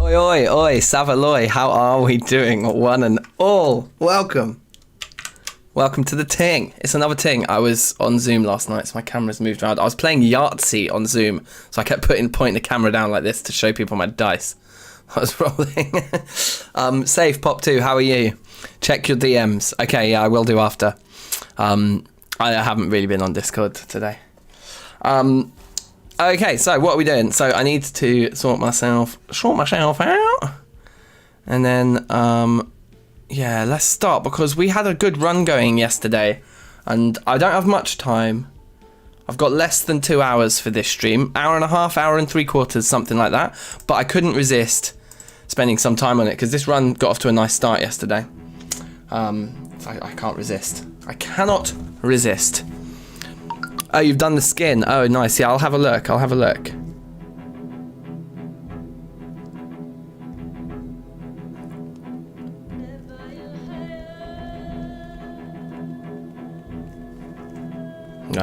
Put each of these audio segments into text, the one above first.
Oi, oi, oi, Savaloy, how are we doing, one and all? Welcome. Welcome to the ting. It's another ting. I was on Zoom last night, so my camera's moved around. I was playing Yahtzee on Zoom, so I kept pointing the camera down like this to show people my dice. I was rolling. Safe, Pop2, how are you? Check your DMs. Okay, yeah, I will do after. I haven't really been on Discord today. Okay, so what are we doing? So I need to sort myself out. And then, yeah, let's start because we had a good run going yesterday and I don't have much time. I've got less than 2 hours for this stream. Hour and a half, hour and 3/4, something like that. But I couldn't resist spending some time on it because this run got off to a nice start yesterday. I can't resist. I cannot resist. Oh, you've done the skin. Oh, nice. Yeah, I'll have a look. Right,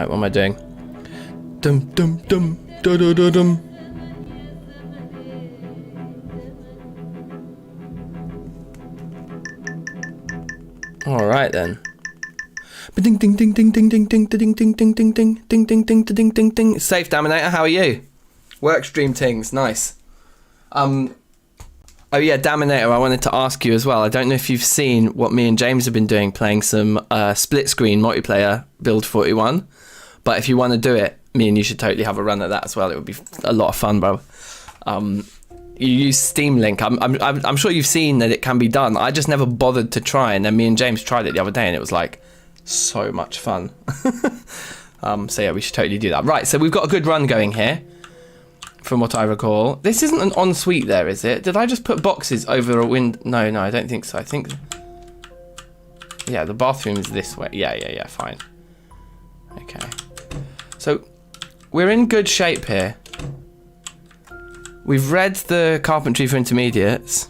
what am I doing? Dum dum dum da da da dum. All right then. Ding ding ding ding ding ding ding ding ding ding ding ding ding ding ding ding ding ding. Safe Daminator, how are you? Work stream tings, nice. Oh yeah, Daminator, I wanted to ask you as well. I don't know if you've seen what me and James have been doing, playing some split screen multiplayer Build 41. But if you want to do it, me and you should totally have a run at that as well. It would be a lot of fun, bro. You use Steam Link. I'm sure you've seen that it can be done. I just never bothered to try, and then me and James tried it the other day, and it was like so much fun. So yeah, we should totally do that. Right, so we've got a good run going here, from what I recall. This isn't an ensuite there, is it? Did I just put boxes over a window? No, I don't think so. I think, yeah, the bathroom is this way. Yeah, fine. Okay. So, we're in good shape here. We've read the carpentry for intermediates.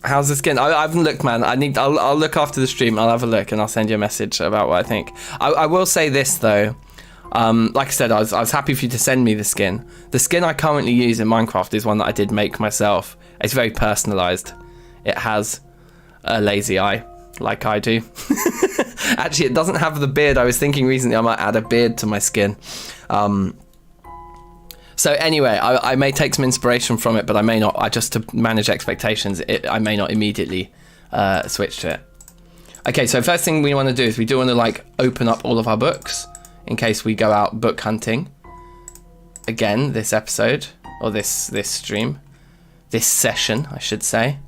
How's the skin? I haven't looked, man. I'll look after the stream. I'll have a look and I'll send you a message about what I think. I will say this though. Like I said, I was happy for you to send me the skin. The skin I currently use in Minecraft is one that I did make myself. It's very personalized. It has a lazy eye, like I do. Actually, it doesn't have the beard. I was thinking recently I might add a beard to my skin. So anyway, I may take some inspiration from it, but I may not. Just to manage expectations, I may not immediately switch to it. Okay, so first thing we want to do is we do want to like open up all of our books in case we go out book hunting again this episode, or this stream, this session, I should say.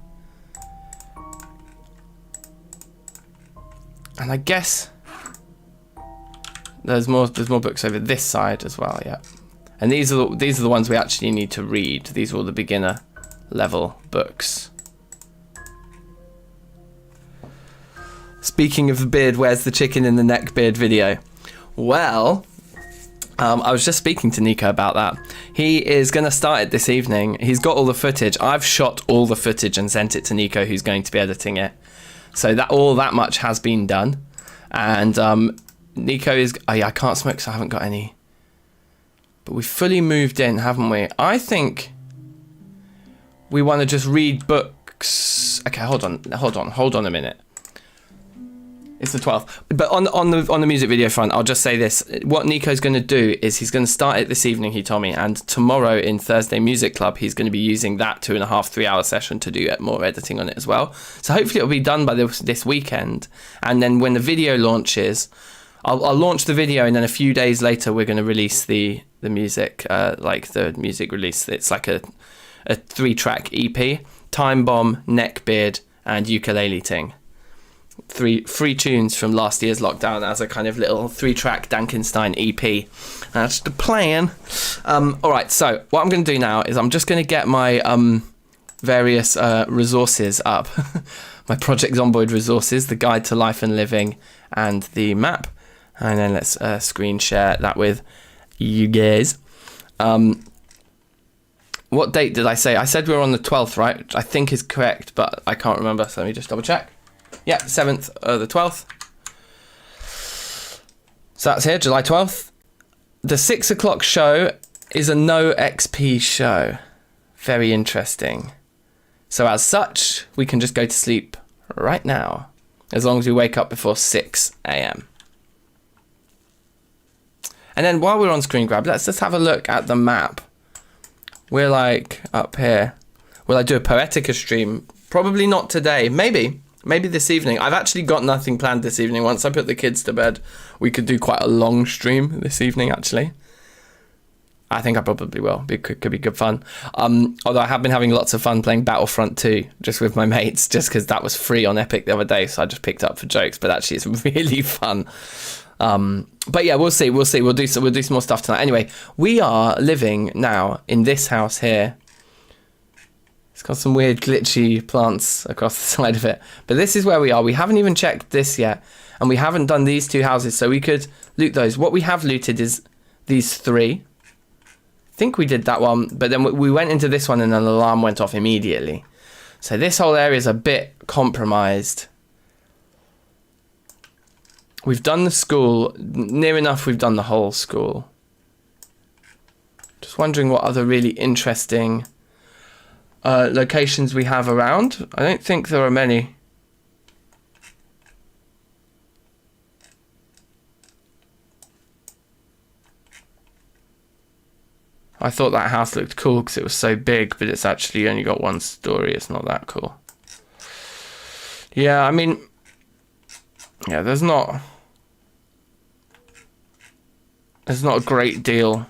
And I guess there's more books over this side as well, yeah. And these are the ones we actually need to read. These are all the beginner level books. Speaking of the beard, where's the chicken in the neck beard video? Well, I was just speaking to Nico about that. He is going to start it this evening. He's got all the footage. I've shot all the footage and sent it to Nico, who's going to be editing it. So that much has been done. And Nico is... Oh yeah, I can't smoke because I haven't got any. But we've fully moved in, haven't we? I think we want to just read books. Okay, hold on a minute. It's the 12th. But on the music video front, I'll just say this. What Nico's going to do is he's going to start it this evening, he told me, and tomorrow in Thursday Music Club, he's going to be using that 2.5, 3 hour session to do more editing on it as well. So hopefully it'll be done by this weekend. And then when the video launches, I'll launch the video, and then a few days later we're going to release the music, like the music release. It's like a 3-track EP: Time Bomb, Neckbeard, and Ukulele Ting. Three tunes from last year's lockdown as a kind of little 3-track DankNStein EP. That's the plan. All right, so what I'm going to do now is I'm just going to get my various resources up. My Project Zomboid resources, the Guide to Life and Living, and the map. And then let's screen share that with you guys. What date did I say? I said we were on the 12th, right? Which I think is correct, but I can't remember, so let me just double check. Yeah, 7th, the 12th. So that's here, July 12th. The 6 o'clock show is a no XP show. Very interesting. So as such, we can just go to sleep right now, as long as we wake up before 6 a.m. And then while we're on screen grab, let's just have a look at the map. We're like up here. Will I do a Poetica stream? Probably not today. Maybe this evening. I've actually got nothing planned this evening. Once I put the kids to bed, we could do quite a long stream this evening, actually. I think I probably will. It could be good fun. Although I have been having lots of fun playing Battlefront 2 just with my mates, just because that was free on Epic the other day, so I just picked it up for jokes. But actually, it's really fun. But yeah, we'll see. We'll do some more stuff tonight. Anyway, we are living now in this house here. It's got some weird glitchy plants across the side of it. But this is where we are. We haven't even checked this yet, and we haven't done these 2 houses, so we could loot those. What we have looted is these 3. I think we did that one, but then we went into this one and an alarm went off immediately. So this whole area is a bit compromised. We've done the school. Near enough we've done the whole school. Just wondering what other really interesting locations we have around. I don't think there are many. I thought that house looked cool because it was so big, but it's actually only got 1 story. It's not that cool. Yeah, I mean, yeah, there's not a great deal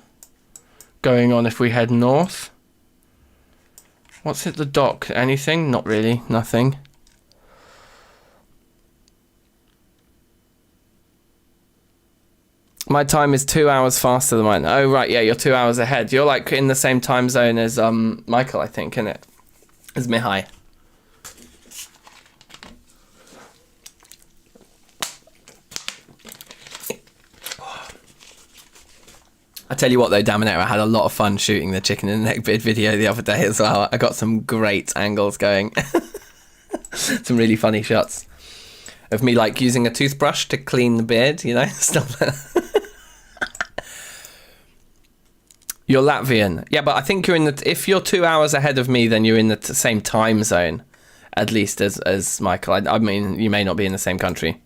going on if we head north. What's at the dock? Anything? Not really. Nothing. My time is 2 hours faster than mine. Oh, right, yeah, you're 2 hours ahead. You're, like, in the same time zone as Michael, I think, isn't it? As Mihai. I tell you what, though, Daminator, I had a lot of fun shooting the chicken in the neck beard video the other day as well. I got some great angles going. Some really funny shots of me, like, using a toothbrush to clean the beard, you know, stuff like that. You're Latvian. Yeah, but I think you're in the... If you're 2 hours ahead of me, then you're in the same time zone, at least, as Michael. I mean, you may not be in the same country.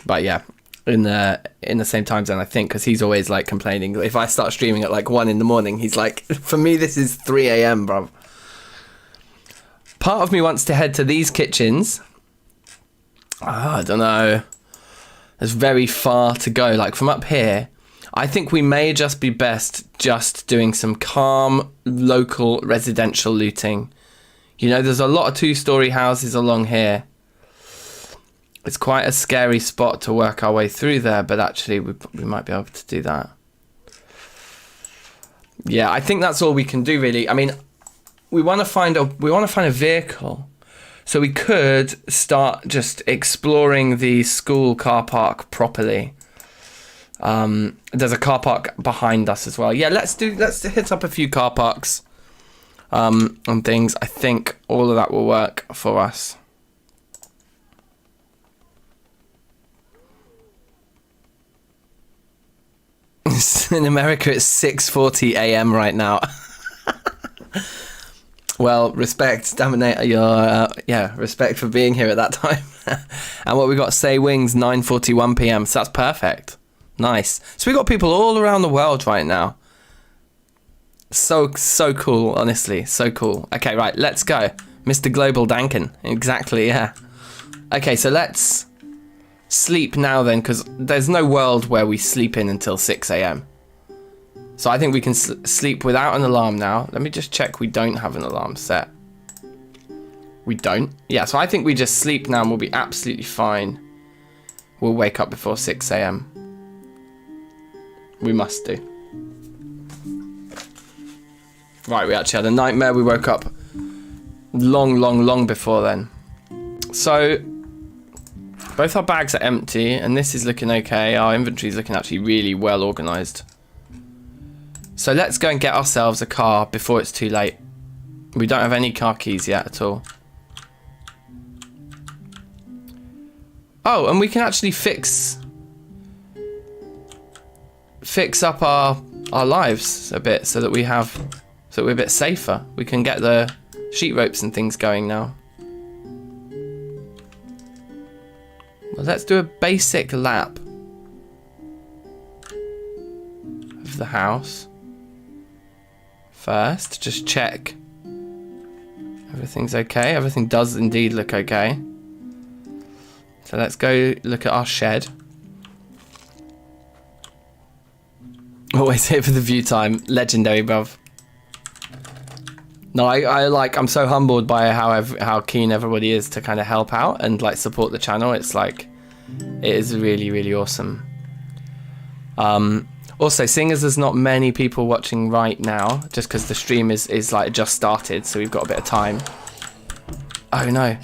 But, yeah, in the same time zone, I think, because he's always, like, complaining. If I start streaming at, like, 1 in the morning, he's like, for me, this is 3 a.m, bro. Part of me wants to head to these kitchens. I don't know. There's very far to go. Like, from up here... I think we may just be best just doing some calm, local, residential looting. You know, there's a lot of 2-story houses along here. It's quite a scary spot to work our way through there, but actually we might be able to do that. Yeah, I think that's all we can do, really. I mean, we want to find a vehicle. So we could start just exploring the school car park properly. There's a car park behind us as well. Yeah, let's hit up a few car parks and things. I think all of that will work for us. In America, it's 6:40 a.m. right now. Well, respect, Daminator, your respect for being here at that time. And what we got, Say Wings, 9:41 p.m. So that's perfect. Nice. So we got people all around the world right now. So cool, honestly. So cool. Okay, right, let's go. Mr. Global Dankin. Exactly, yeah. Okay, so let's sleep now then, because there's no world where we sleep in until 6 a.m. So I think we can sleep without an alarm now. Let me just check we don't have an alarm set. We don't? Yeah, so I think we just sleep now and we'll be absolutely fine. We'll wake up before 6 a.m. We must do. Right, we actually had a nightmare. We woke up long before then. So, both our bags are empty, and this is looking okay. Our inventory is looking actually really well organised. So let's go and get ourselves a car before it's too late. We don't have any car keys yet at all. Oh, and we can actually fix up our our lives a bit so that we're a bit safer. We can get the sheet ropes and things going now. Well, let's do a basic lap of the house first. Just check everything's okay. Everything does indeed look okay. So let's go look at our shed. Always here for the view time. Legendary, bruv. No, I'm so humbled by how keen everybody is to kind of help out and like support the channel. It's like, it is really, really awesome. Also, seeing as there's not many people watching right now, just because the stream is like just started, so we've got a bit of time. Oh no.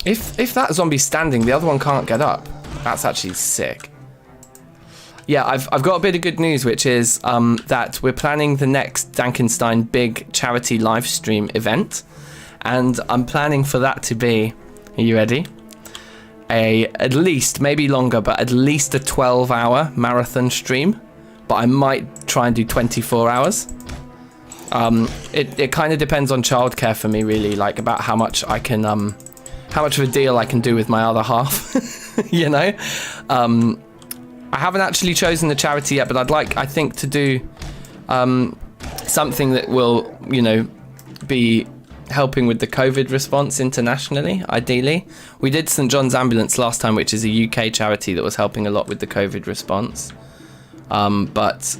If that zombie's standing, the other one can't get up. That's actually sick. Yeah, I've got a bit of good news, which is that we're planning the next DankNStein big charity live stream event, and I'm planning for that to be, are you ready? At least, maybe longer, but at least a 12-hour marathon stream, but I might try and do 24 hours. It kind of depends on childcare for me, really, like about how much I can, how much of a deal I can do with my other half, you know? I haven't actually chosen the charity yet, but I think to do something that will, you know, be helping with the COVID response internationally, ideally. We did St. John's Ambulance last time, which is a UK charity that was helping a lot with the COVID response. But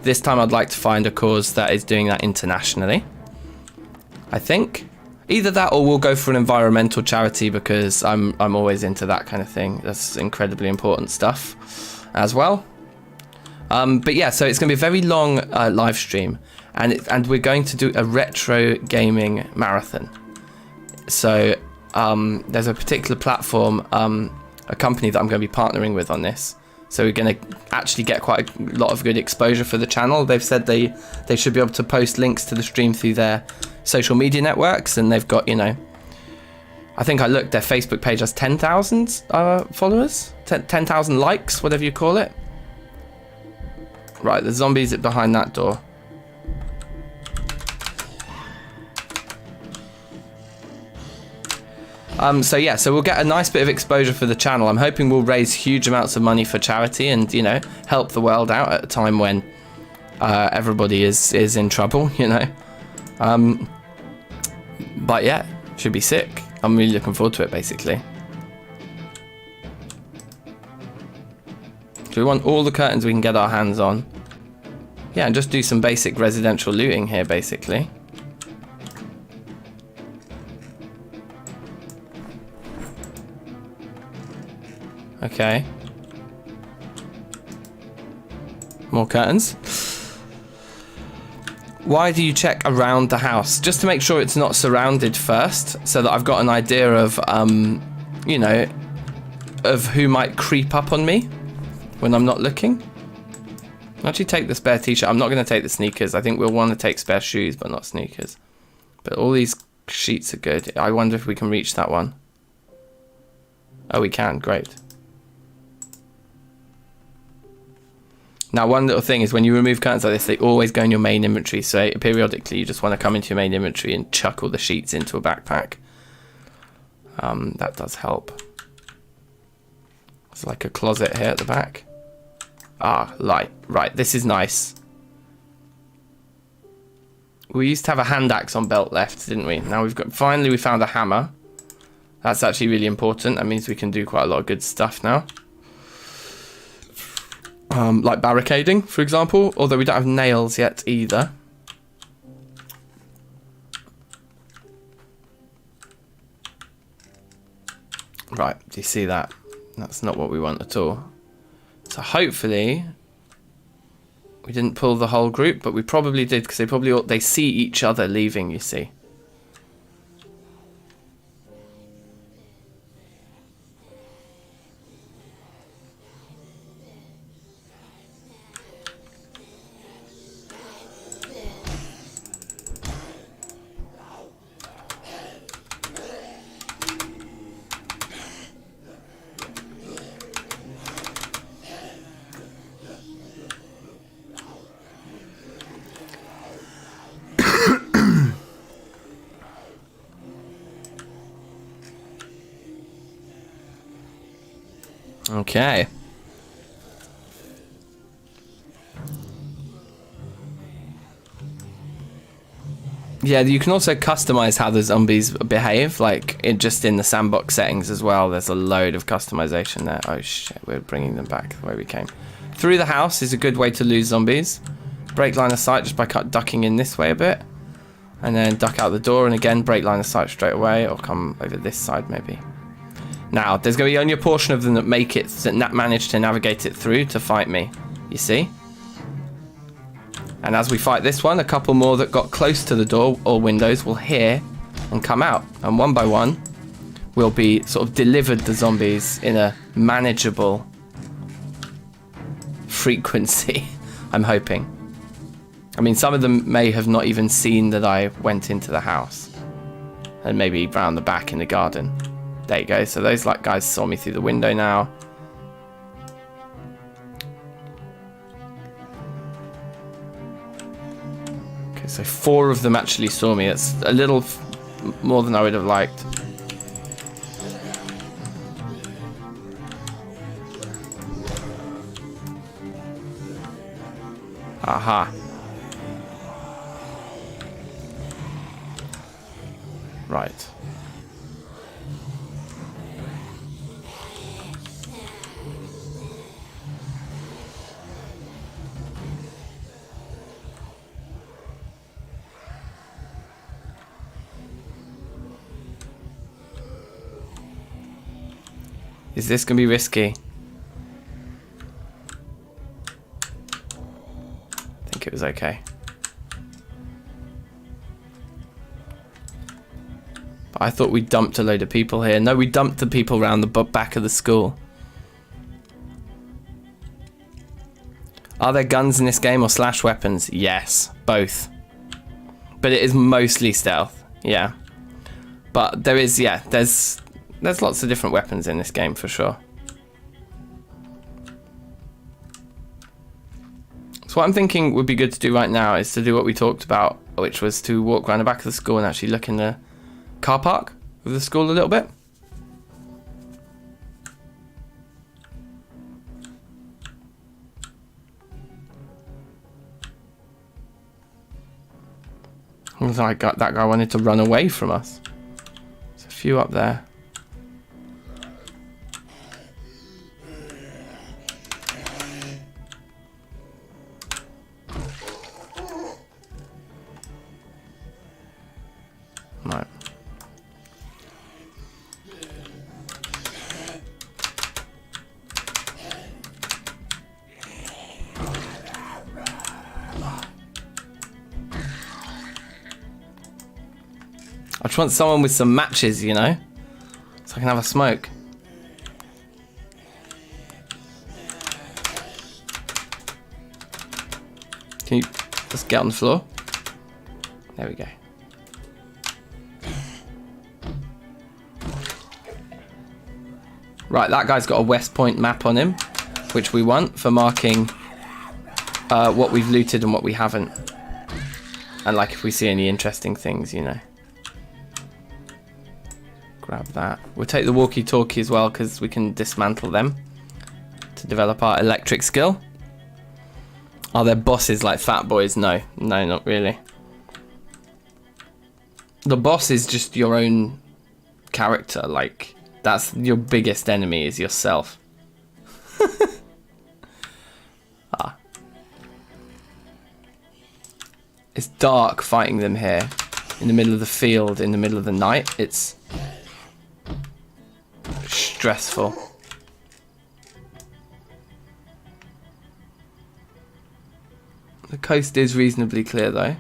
this time I'd like to find a cause that is doing that internationally. I think either that or we'll go for an environmental charity, because I'm always into that kind of thing. That's incredibly important stuff as well. But yeah, so it's going to be a very long live stream, and we're going to do a retro gaming marathon. So there's a particular platform, a company that I'm going to be partnering with on this. So we're going to actually get quite a lot of good exposure for the channel. They've said they should be able to post links to the stream through their social media networks, and they've got, you know, I think I looked, their Facebook page has 10,000 followers, 10,000 likes, whatever you call it. Right, the zombies are behind that door. So yeah, so we'll get a nice bit of exposure for the channel. I'm hoping we'll raise huge amounts of money for charity and, you know, help the world out at a time when everybody is in trouble, you know. But yeah, should be sick. I'm really looking forward to it, basically. So we want all the curtains we can get our hands on. Yeah, and just do some basic residential looting here, basically. Okay. More curtains. Why do you check around the house? Just to make sure it's not surrounded first, so that I've got an idea of, you know, of who might creep up on me when I'm not looking. I'll actually take the spare t-shirt. I'm not going to take the sneakers. I think we'll want to take spare shoes, but not sneakers. But all these sheets are good. I wonder if we can reach that one. Oh, we can. Great. Now, one little thing is when you remove curtains like this, they always go in your main inventory. So periodically, you just want to come into your main inventory and chuck all the sheets into a backpack. That does help. There's like a closet here at the back. Ah, light. Right, this is nice. We used to have a hand axe on belt left, didn't we? Now finally we found a hammer. That's actually really important. That means we can do quite a lot of good stuff now. Like barricading, for example, although we don't have nails yet either. Right, do you see that? That's not what we want at all. So hopefully we didn't pull the whole group, but we probably did, because they see each other leaving, you see. Okay. Yeah, you can also customize how the zombies behave, like just in the sandbox settings as well. There's a load of customization there. Oh shit, we're bringing them back the way we came. Through the house is a good way to lose zombies. Break line of sight just by ducking in this way a bit. And then duck out the door and again break line of sight straight away, or come over this side maybe. Now, there's going to be only a portion of them that make it, that manage to navigate it through to fight me. You see? And as we fight this one, a couple more that got close to the door or windows will hear and come out. And one by one, we'll be sort of delivered the zombies in a manageable frequency, I'm hoping. I mean, some of them may have not even seen that I went into the house. And maybe round the back in the garden. There you go. So those guys saw me through the window now. So 4 of them actually saw me. It's a little more than I would have liked. Aha. Right. Is this going to be risky? I think it was okay. But I thought we dumped a load of people here. No, we dumped the people around the back of the school. Are there guns in this game or slash weapons? Yes, both. But it is mostly stealth, yeah. But there is, yeah, there's lots of different weapons in this game for sure. So what I'm thinking would be good to do right now is to do what we talked about, which was to walk around the back of the school and actually look in the car park of the school a little bit. Looks like that guy wanted to run away from us. There's a few up there. Right. I just want someone with some matches, you know, so I can have a smoke. Can you just get on the floor? There we go. Right, that guy's got a West Point map on him, which we want for marking what we've looted and what we haven't. And like if we see any interesting things, you know. Grab that. We'll take the walkie-talkie as well because we can dismantle them to develop our electric skill. Are there bosses like Fat Boys? No, not really. The boss is just your own character, like that's your biggest enemy is yourself. Ah. It's dark fighting them here in the middle of the field, in the middle of the night. It's stressful. The coast is reasonably clear though.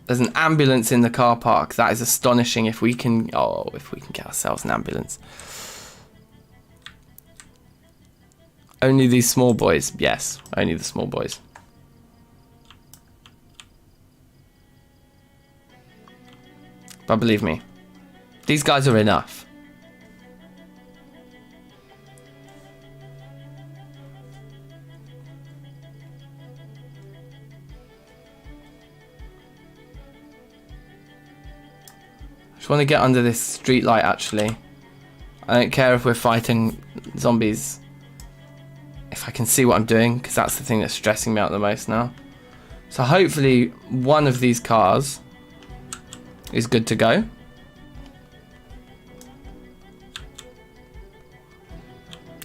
There's an ambulance in the car park. That is astonishing. If we can get ourselves an ambulance. Only these small boys. Yes, only the small boys. But believe me, these guys are enough. I just want to get under this street light actually. I don't care if we're fighting zombies. If I can see what I'm doing, because that's the thing that's stressing me out the most now. So hopefully one of these cars is good to go.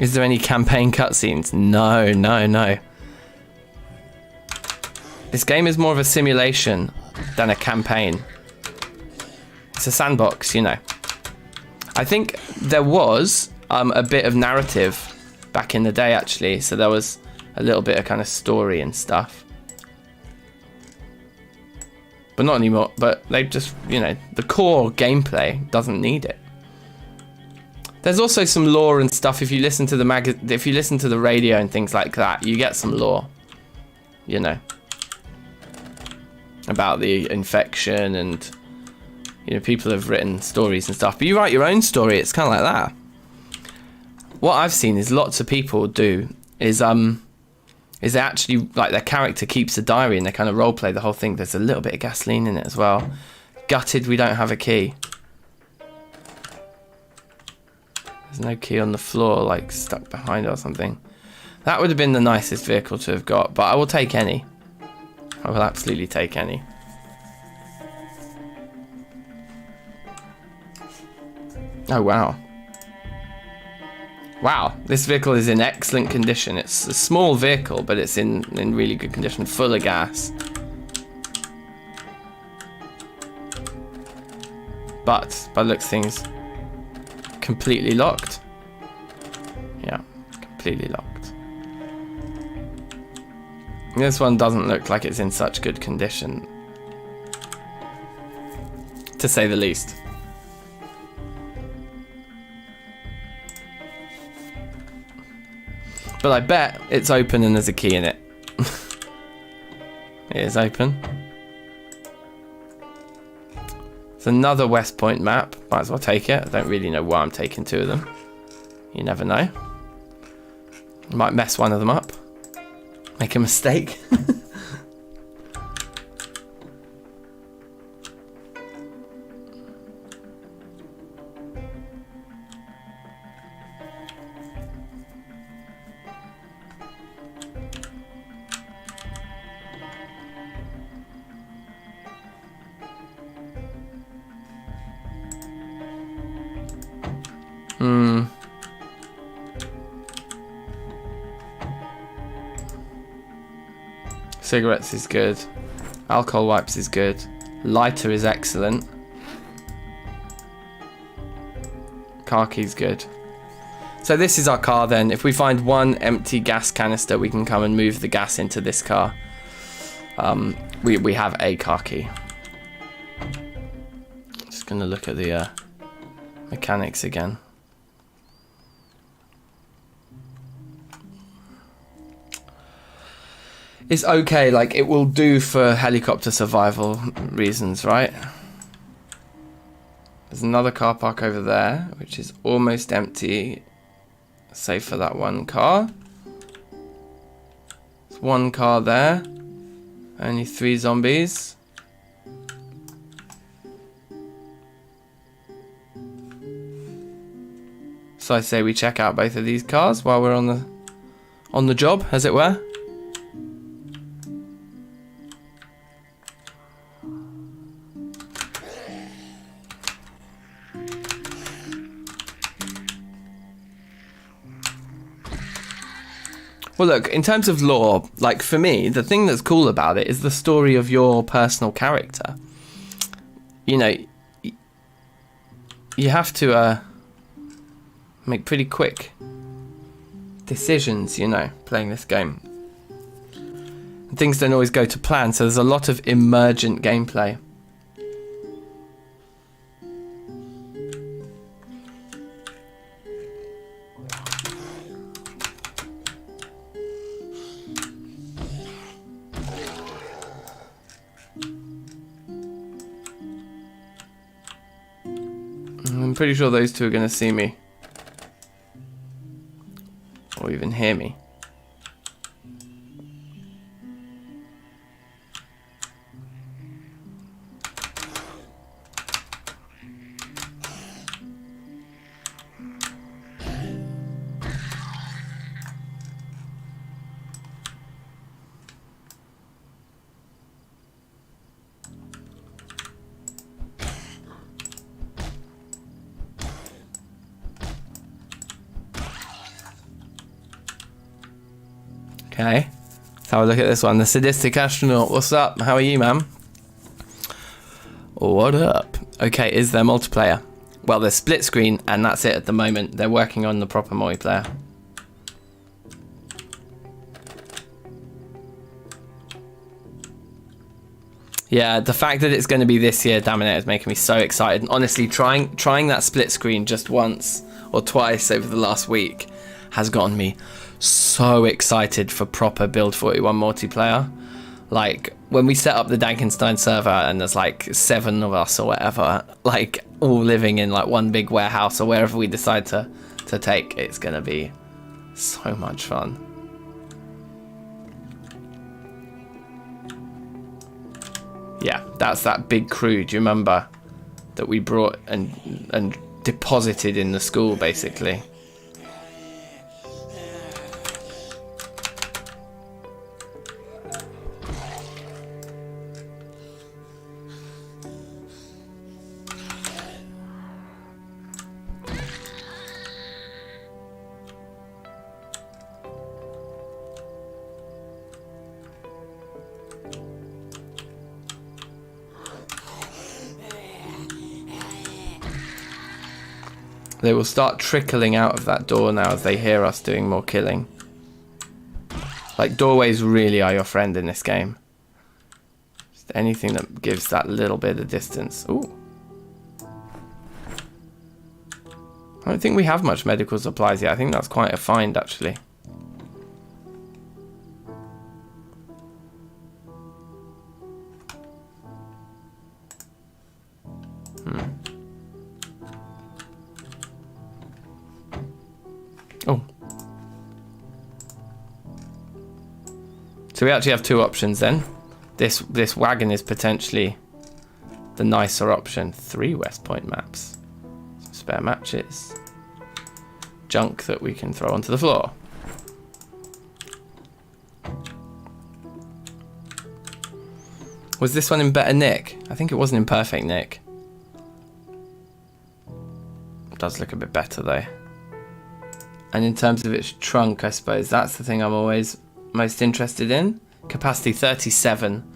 Is there any campaign cutscenes? No, no, no. This game is more of a simulation than a campaign. It's a sandbox, you know. I think there was a bit of narrative back in the day, actually. So there was a little bit of kind of story and stuff. But not anymore. But they just, you know, the core gameplay doesn't need it. There's also some lore and stuff. If you listen to the radio and things like that, you get some lore, you know, about the infection, and you know, people have written stories and stuff. But you write your own story. It's kind of like that. What I've seen is lots of people do is they actually, like, their character keeps a diary and they kind of role play the whole thing. There's a little bit of gasoline in it as well. Gutted we don't have a key. There's no key on the floor, like stuck behind it or something. That would have been the nicest vehicle to have got, but I will take any. I will absolutely take any. Oh, wow. Wow, this vehicle is in excellent condition. It's a small vehicle, but it's in really good condition, full of gas. But, by the looks of things, completely locked. Yeah, completely locked. This one doesn't look like it's in such good condition, to say the least. But I bet it's open and there's a key in it. It is open. It's another West Point map. Might as well take it. I don't really know why I'm taking two of them. You never know. Might mess one of them up. Make a mistake. Cigarettes is good. Alcohol wipes is good. Lighter is excellent. Car key's good. So this is our car then. If we find one empty gas canister, we can come and move the gas into this car. We have a car key. Just gonna look at the mechanics again. It's okay, like, it will do for helicopter survival reasons, right? There's another car park over there, which is almost empty, save for that one car. There's one car there, only 3 zombies. So I say we check out both of these cars while we're on the job, as it were. Well, look, in terms of lore, like, for me, the thing that's cool about it is the story of your personal character. You know, you have to make pretty quick decisions, you know, playing this game. And things don't always go to plan, so there's a lot of emergent gameplay. I'm pretty sure those two are going to see me. Or even hear me. Okay, let's have a look at this one. The Sadistic Astronaut. What's up? How are you, man? What up? Okay, is there multiplayer? Well, there's split screen, and that's it at the moment. They're working on the proper multiplayer. Yeah, the fact that it's going to be this year, damn it, is making me so excited. And honestly, trying that split screen just once or twice over the last week has gotten me so excited for proper Build 41 multiplayer. Like, when we set up the DankNStein server and there's like 7 of us or whatever, like all living in like one big warehouse or wherever we decide to take, it's going to be so much fun. Yeah, that's that big crew, do you remember? That we brought and deposited in the school, basically. They will start trickling out of that door now as they hear us doing more killing. Like, doorways really are your friend in this game. Just anything that gives that little bit of distance. Ooh. I don't think we have much medical supplies yet. I think that's quite a find, actually. Oh. So we actually have 2 options then. This wagon is potentially the nicer option. 3 West Point maps. Some spare matches. Junk that we can throw onto the floor. Was this one in better nick? I think it wasn't in perfect nick. It does look a bit better though. And in terms of its trunk, I suppose that's the thing I'm always most interested in. Capacity 37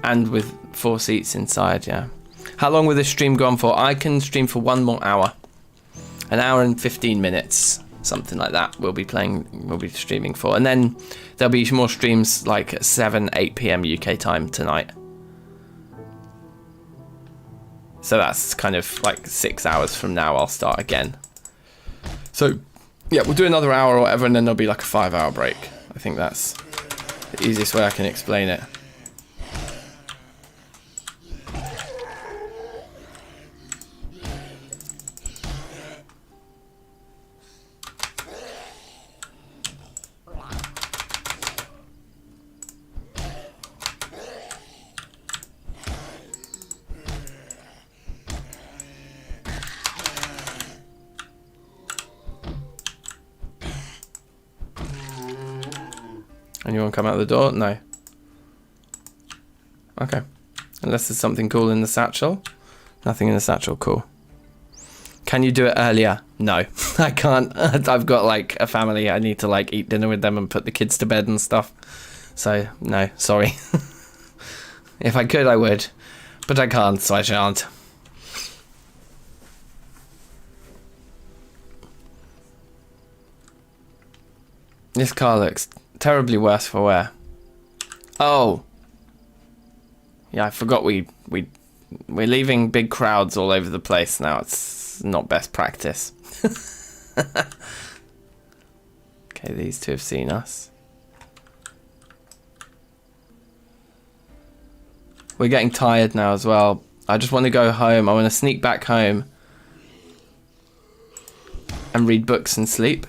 and with 4 seats inside, yeah. How long will this stream go on for? I can stream for 1 more hour. 1 hour and 15 minutes, something like that. We'll be streaming for. And then there'll be more streams like at 7, 8 p.m. UK time tonight. So that's kind of like 6 hours from now I'll start again. So yeah, we'll do another hour or whatever, and then there'll be like a 5-hour break. I think that's the easiest way I can explain it. Anyone come out the door? No. Okay. Unless there's something cool in the satchel. Nothing in the satchel, cool. Can you do it earlier? No, I can't. I've got like a family. I need to like eat dinner with them and put the kids to bed and stuff. So no, sorry. If I could, I would. But I can't, so I shan't. This car looks terribly worse for wear. Oh. Yeah, I forgot we're leaving big crowds all over the place now. It's not best practice. Okay, these 2 have seen us. We're getting tired now as well. I just want to go home. I want to sneak back home and read books and sleep.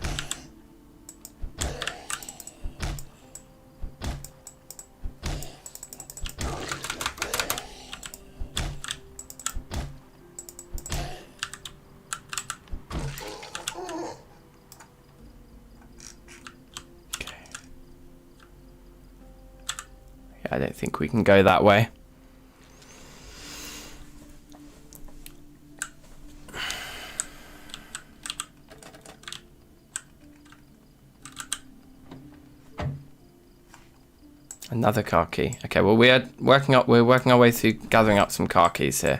I don't think we can go that way. Another car key. Okay, well we're working our way through gathering up some car keys here.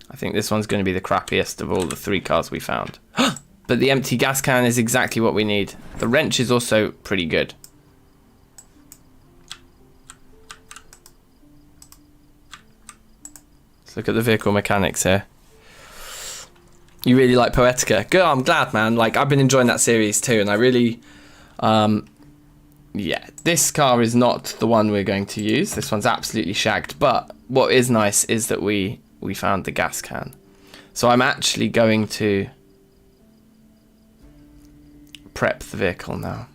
I think this one's going to be the crappiest of all the 3 cars we found. But the empty gas can is exactly what we need. The wrench is also pretty good. Let's look at the vehicle mechanics here. You really like Poetica. Good, I'm glad, man. Like, I've been enjoying that series too, and I really... yeah, this car is not the one we're going to use. This one's absolutely shagged. But what is nice is that we found the gas can. So I'm actually going to prep the vehicle now.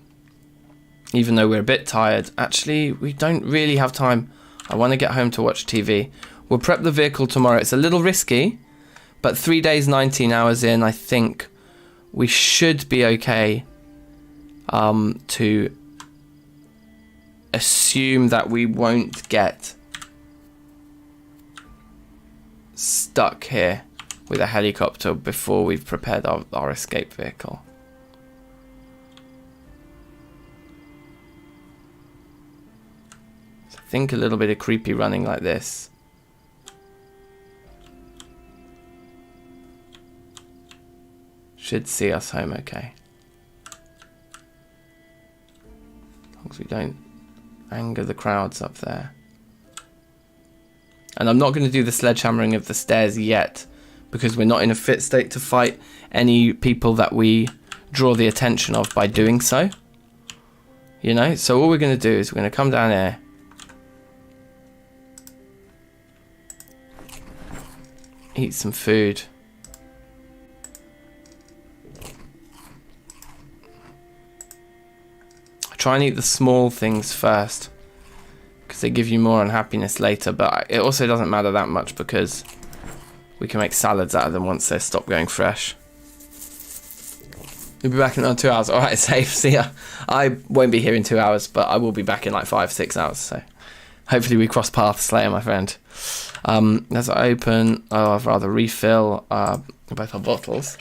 Even though we're a bit tired. Actually, we don't really have time. I want to get home to watch TV. We'll prep the vehicle tomorrow. It's a little risky, but 3 days, 19 hours in, I think we should be okay to assume that we won't get stuck here with a helicopter before we've prepared our escape vehicle. So I think a little bit of creepy running like this. Should see us home okay. As long as we don't anger the crowds up there. And I'm not going to do the sledgehammering of the stairs yet, because we're not in a fit state to fight any people that we draw the attention of by doing so. You know, so all we're going to do is we're going to come down here. Eat some food. Try and eat the small things first, because they give you more unhappiness later, but it also doesn't matter that much because we can make salads out of them once they stop going fresh. You'll be back in another 2 hours. Alright, safe, see ya. I won't be here in 2 hours, but I will be back in like 5-6 hours, so hopefully we cross paths later, my friend. As I open, I'd rather refill both our bottles.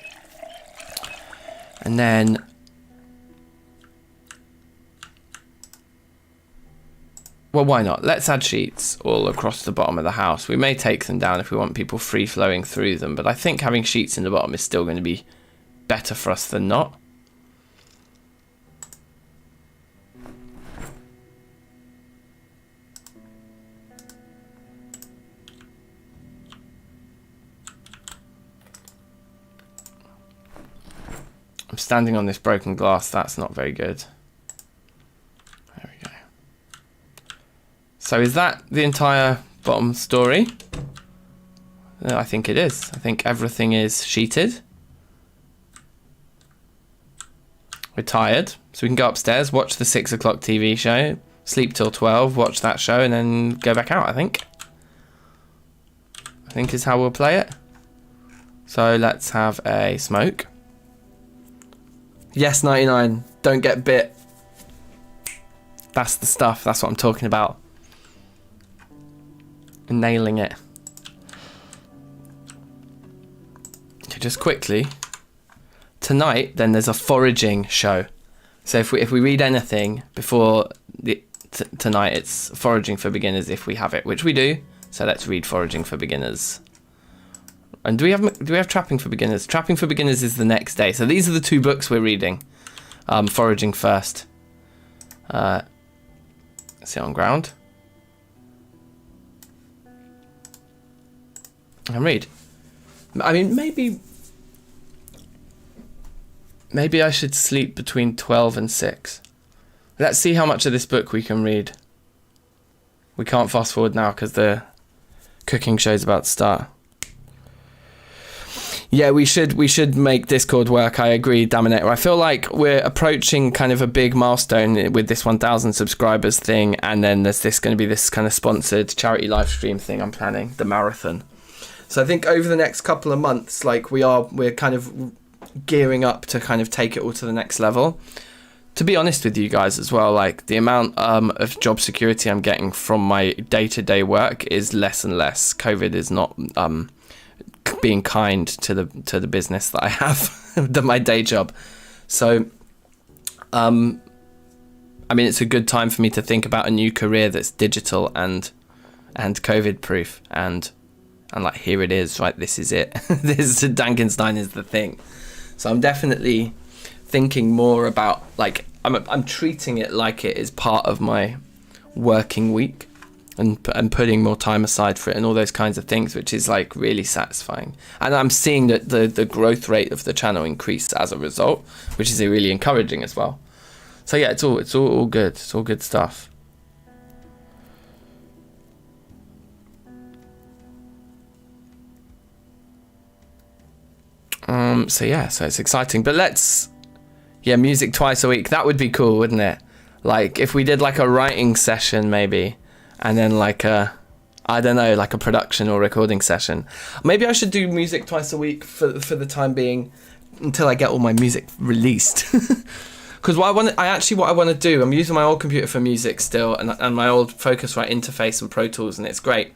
And then well, why not? Let's add sheets all across the bottom of the house. We may take them down if we want people free-flowing through them, but I think having sheets in the bottom is still going to be better for us than not. I'm standing on this broken glass. That's not very good. There we go. So is that the entire bottom story? I think it is. I think everything is sheeted. We're tired, so we can go upstairs, watch the 6 o'clock TV show, sleep till 12, watch that show, and then go back out, I think is how we'll play it. So let's have a smoke. Yes, 99. Don't get bit. That's the stuff. That's what I'm talking about. Nailing it. Okay, just quickly. Tonight, then there's a foraging show. So if we read anything before tonight, it's foraging for beginners if we have it, which we do. So let's read foraging for beginners. And do we have trapping for beginners? Trapping for beginners is the next day. So these are the 2 books we're reading. Foraging first. Sit on ground. And read. I mean, maybe I should sleep between 12 and 6. Let's see how much of this book we can read. We can't fast forward now because the cooking show's about to start. Yeah, we should make Discord work. I agree, Daminator. I feel like we're approaching kind of a big milestone with this 1,000 subscribers thing, and then there's going to be this kind of sponsored charity live stream thing I'm planning, the marathon. So I think over the next couple of months, like we're kind of gearing up to kind of take it all to the next level. To be honest with you guys as well, like the amount of job security I'm getting from my day-to-day work is less and less. COVID is not being kind to the business that I have, my day job. So I mean, it's a good time for me to think about a new career that's digital and COVID proof, and like, here it is, right? This is it. This is DankNStein is the thing. So I'm definitely thinking more about, like, I'm treating it like it is part of my working week, and putting more time aside for it and all those kinds of things, which is like really satisfying. And I'm seeing that the growth rate of the channel increase as a result, which is really encouraging as well. So yeah, it's all good. It's all good stuff. So yeah, so it's exciting. But music twice a week. That would be cool, wouldn't it? Like if we did like a writing session maybe, and then like I don't know, like a production or recording session. Maybe I should do music twice a week for the time being, until I get all my music released. Because what I want to do, I'm using my old computer for music still, and my old Focusrite interface and Pro Tools, and it's great.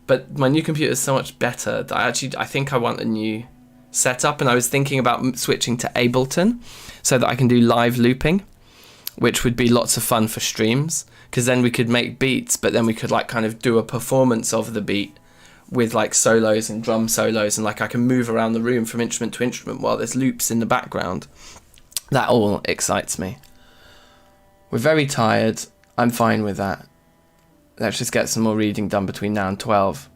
But my new computer is so much better that I think I want a new setup, and I was thinking about switching to Ableton so that I can do live looping, which would be lots of fun for streams, because then we could make beats, but then we could like kind of do a performance of the beat with like solos and drum solos, and like I can move around the room from instrument to instrument while there's loops in the background. That all excites me. We're very tired. I'm fine with that. Let's just get some more reading done between now and 12.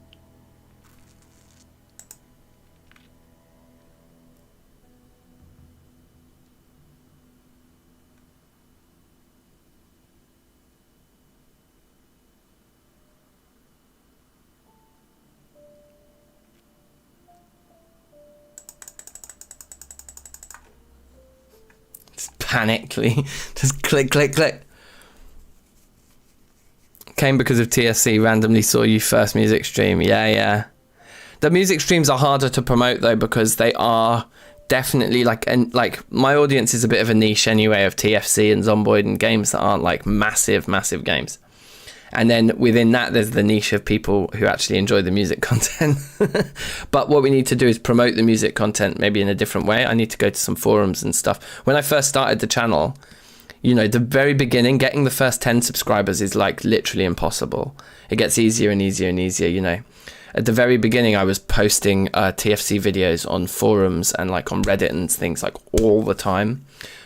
Panically, just click. Came because of TFC, randomly saw you first music stream. Yeah. The music streams are harder to promote though, because they are definitely like my audience is a bit of a niche anyway of TFC and Zomboid and games that aren't like massive games. And then within that, there's the niche of people who actually enjoy the music content. But what we need to do is promote the music content maybe in a different way. I need to go to some forums and stuff. When I first started the channel, you know, the very beginning, getting the first 10 subscribers is like literally impossible. It gets easier and easier and easier, you know. At the very beginning, I was posting TFC videos on forums and like on Reddit and things like all the time.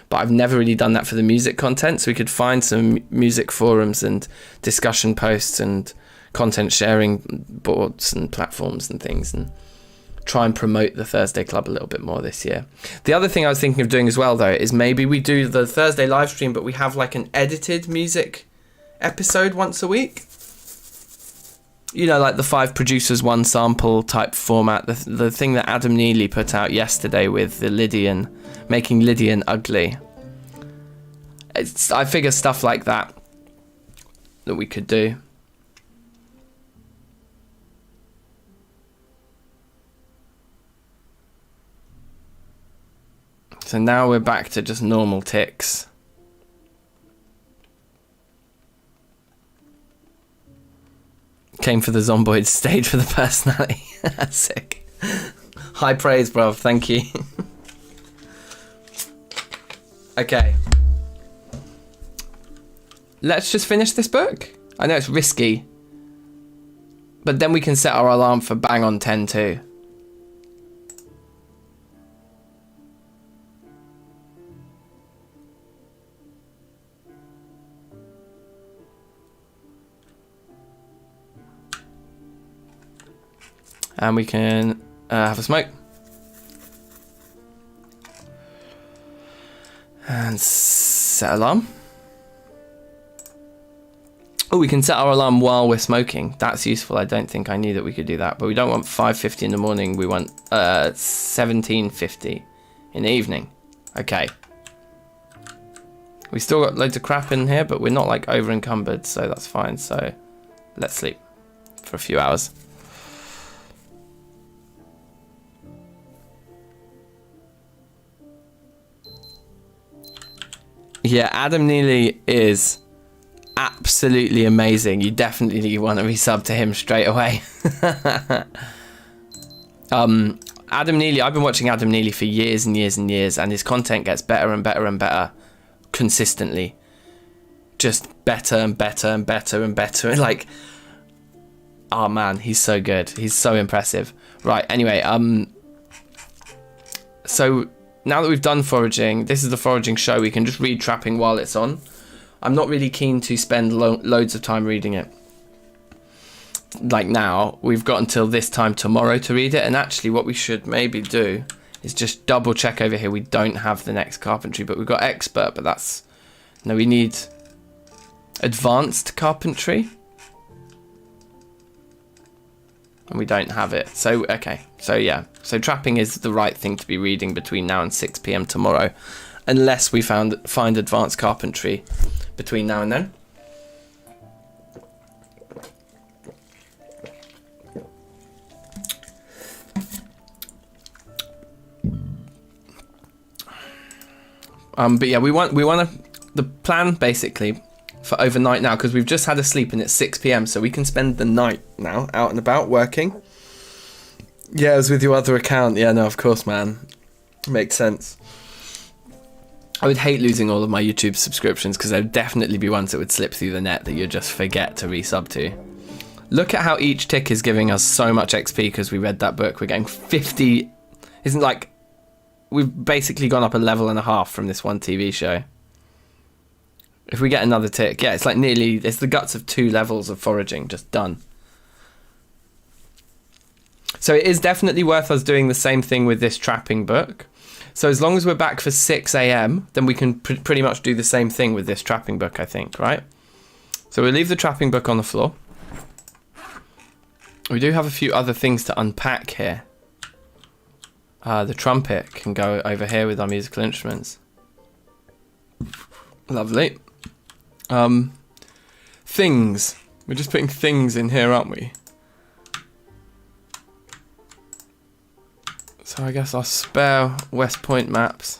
But I've never really done that for the music content. So we could find some music forums and discussion posts and content sharing boards and platforms and things, and try and promote the Thursday Club a little bit more this year. The other thing I was thinking of doing as well, though, is maybe we do the Thursday live stream, but we have like an edited music episode once a week. You know, like the 5 producers, 1 sample type format. The thing that Adam Neely put out yesterday with the Lydian, making Lydian ugly. I figure stuff like that we could do. So now we're back to just normal ticks. Came for the Zomboid stage for the personality. Sick. High praise, bruv. Thank you. Okay. Let's just finish this book. I know it's risky, but then we can set our alarm for bang on 10 too. And we can have a smoke. And set alarm. Oh, we can set our alarm while we're smoking. That's useful. I don't think I knew that we could do that. But we don't want 5:50 in the morning. We want 17:50 in the evening. Okay. We still got loads of crap in here, but we're not like over encumbered, so that's fine. So let's sleep for a few hours. Yeah, Adam Neely is absolutely amazing. You definitely want to resub to him straight away. Adam Neely, I've been watching Adam Neely for years and years and years, and his content gets better and better and better consistently. Just better and better and better and better. Like, oh man, he's so good. He's so impressive. Right, anyway, so now that we've done foraging, this is the foraging show. We can just read trapping while it's on. I'm not really keen to spend loads of time reading it. Like now, we've got until this time tomorrow to read it. And actually what we should maybe do is just double check over here. We don't have the next carpentry, but we've got expert, but that's... No, we need advanced carpentry. And we don't have it. So, okay. So, yeah. So, trapping is the right thing to be reading between now and 6 PM tomorrow. Unless we find advanced carpentry between now and then. But yeah, we want the plan basically for overnight now, because we've just had a sleep and it's 6 PM, so we can spend the night now out and about working. Yeah, as with your other account. Yeah, no, of course, man. Makes sense. I would hate losing all of my YouTube subscriptions, because there'd definitely be ones that would slip through the net that you'd just forget to resub to. Look at how each tick is giving us so much XP because we read that book. We're getting 50... Isn't like... We've basically gone up a level and a half from this one TV show. If we get another tick, yeah, it's like nearly... It's the guts of 2 levels of foraging just done. So it is definitely worth us doing the same thing with this trapping book. So as long as we're back for 6 AM, then we can pretty much do the same thing with this trapping book, I think, right? So we'll leave the trapping book on the floor. We do have a few other things to unpack here. The trumpet can go over here with our musical instruments. Lovely. Things. We're just putting things in here, aren't we? So I guess our spare West Point maps.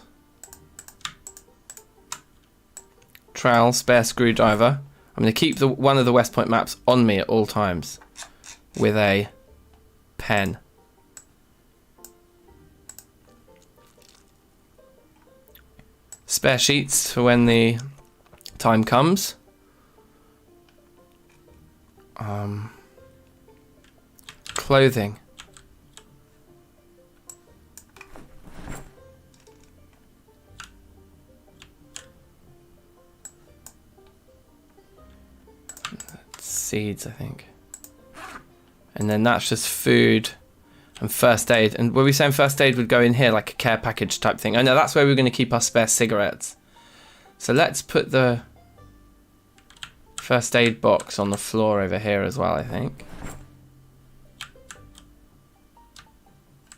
Trowel, spare screwdriver. I'm going to keep one of the West Point maps on me at all times with a pen. Spare sheets for when the time comes. Clothing. Seeds, I think. And then that's just food and first aid. And were we saying first aid would go in here like a care package type thing? Oh no, that's where we're going to keep our spare cigarettes. So let's put the first aid box on the floor over here as well, I think.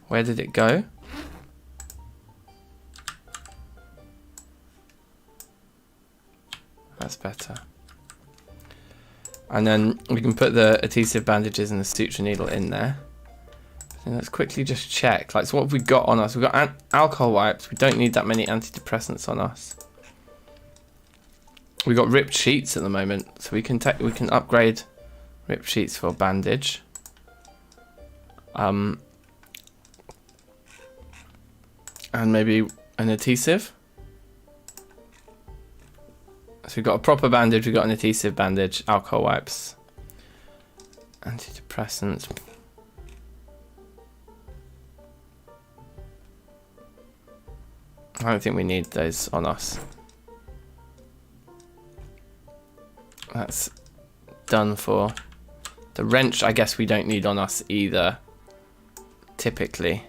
Where did it go? That's better. And then we can put the adhesive bandages and the suture needle in there. And let's quickly just check. Like, so what have we got on us? We've got alcohol wipes. We don't need that many antidepressants on us. We've got ripped sheets at the moment, so we can upgrade ripped sheets for bandage. And maybe an adhesive. So we've got a proper bandage, we've got an adhesive bandage, alcohol wipes, antidepressants. I don't think we need those on us. That's done for. The wrench, I guess we don't need on us either, typically.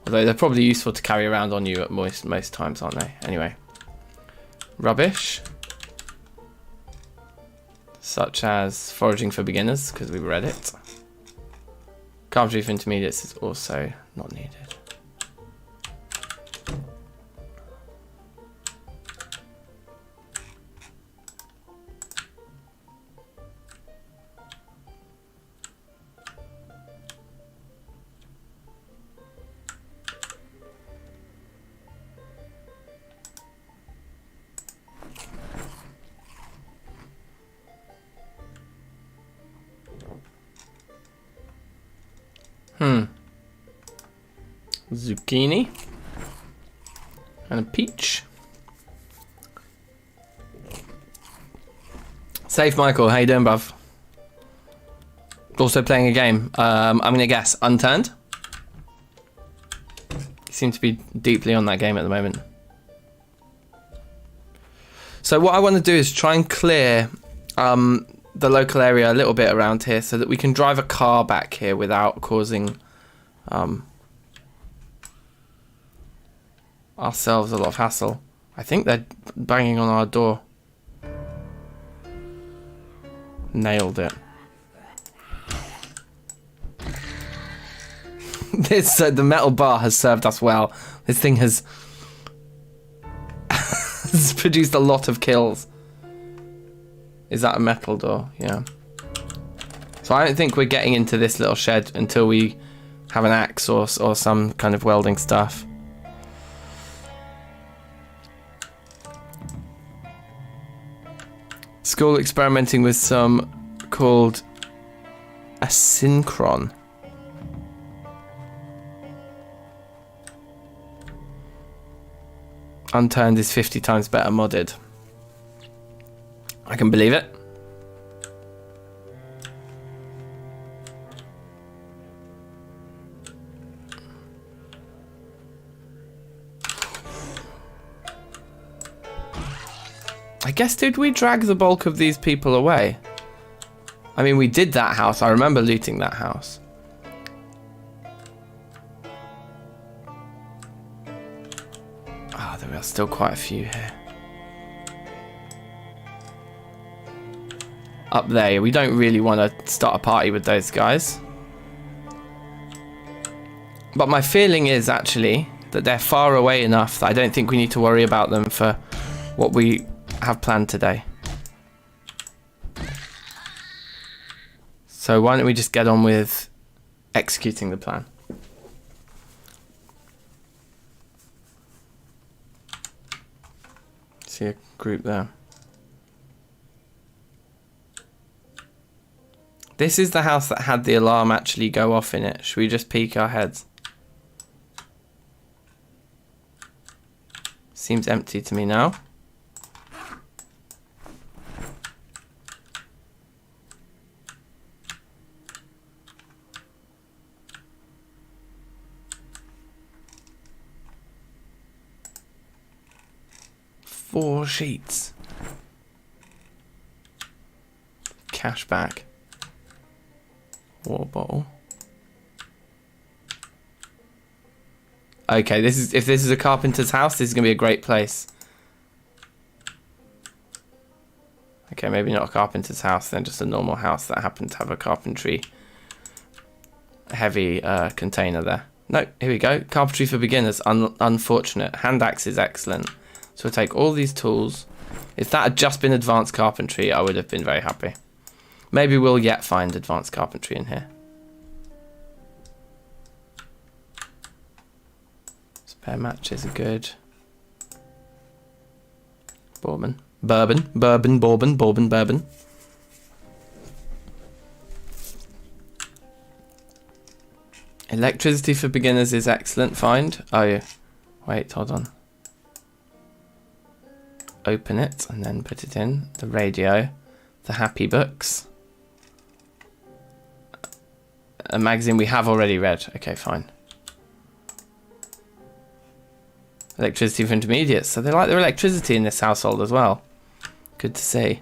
Although they're probably useful to carry around on you at most times, aren't they? Anyway. Rubbish. Such as foraging for beginners, because we read it. Carpentry for intermediates is also not needed. Zucchini and a peach. Safe Michael, how you doing, bruv? Also playing a game. I'm gonna guess Unturned. You seem to be deeply on that game at the moment. So what I want to do is try and clear the local area a little bit around here so that we can drive a car back here without causing ourselves a lot of hassle. I think they're banging on our door. Nailed it. This the metal bar has served us well. This thing has has produced a lot of kills. Is that a metal door? Yeah. So I don't think we're getting into this little shed until we have an axe or some kind of welding stuff. School experimenting with some called asynchron. Unturned is 50 times better modded. I can believe it. I guess, did we drag the bulk of these people away? I mean, we did that house. I remember looting that house. Ah, there are still quite a few here. Up there, we don't really want to start a party with those guys. But my feeling is actually that they're far away enough that I don't think we need to worry about them for what we have planned today. So why don't we just get on with executing the plan? See a group there. This is the house that had the alarm actually go off in it. Should we just peek our heads? Seems empty to me now. Four sheets. Cash back. Water bottle. Okay, if this is a carpenter's house, this is gonna be a great place. Okay, maybe not a carpenter's house, then just a normal house that happened to have a carpentry heavy container there. No, here we go. Carpentry for beginners. Unfortunate. Hand axe is excellent. So we'll take all these tools. If that had just been advanced carpentry, I would have been very happy. Maybe we'll yet find advanced carpentry in here. Spare matches are good. Bourbon. Bourbon. Electricity for beginners is excellent find. Oh yeah. Wait, hold on. Open it and then put it in. The radio. The happy books. A magazine we have already read. Okay, fine. Electricity for intermediates. So they like their electricity in this household as well. Good to see.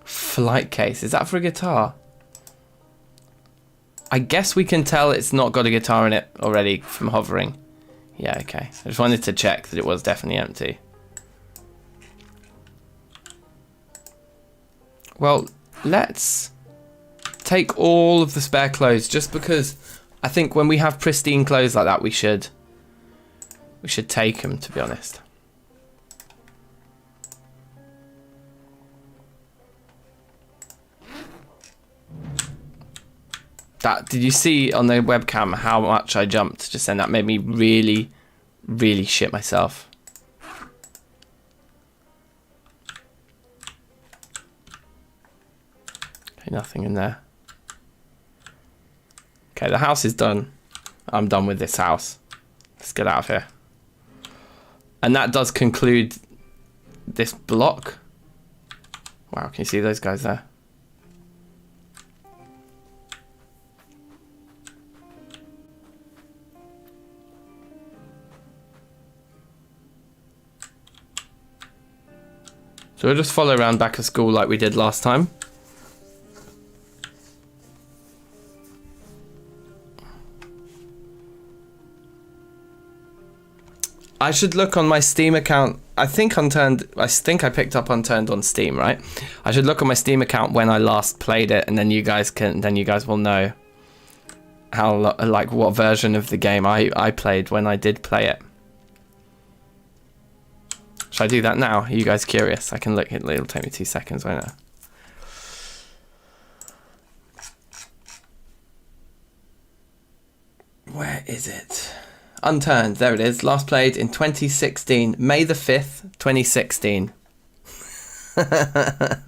Flight case. Is that for a guitar? I guess we can tell it's not got a guitar in it already from hovering. Yeah, okay. I just wanted to check that it was definitely empty. Well, let's take all of the spare clothes, just because I think when we have pristine clothes like that, we should take them, to be honest. Did you see on the webcam how much I jumped just then? That made me really, really shit myself. Okay, nothing in there. Okay, the house is done. I'm done with this house. Let's get out of here. And that does conclude this block. Wow, can you see those guys there? So we'll just follow around back of school like we did last time. I should look on my Steam account. I think I picked up Unturned on Steam, right? I should look on my Steam account when I last played it, and then you guys will know how, like, what version of the game I played when I did play it. Should I do that now? Are you guys curious? I can look. It'll take me 2 seconds, won't it? Where is it? Unturned, there it is. Last played in 2016, May the 5th, 2016. That's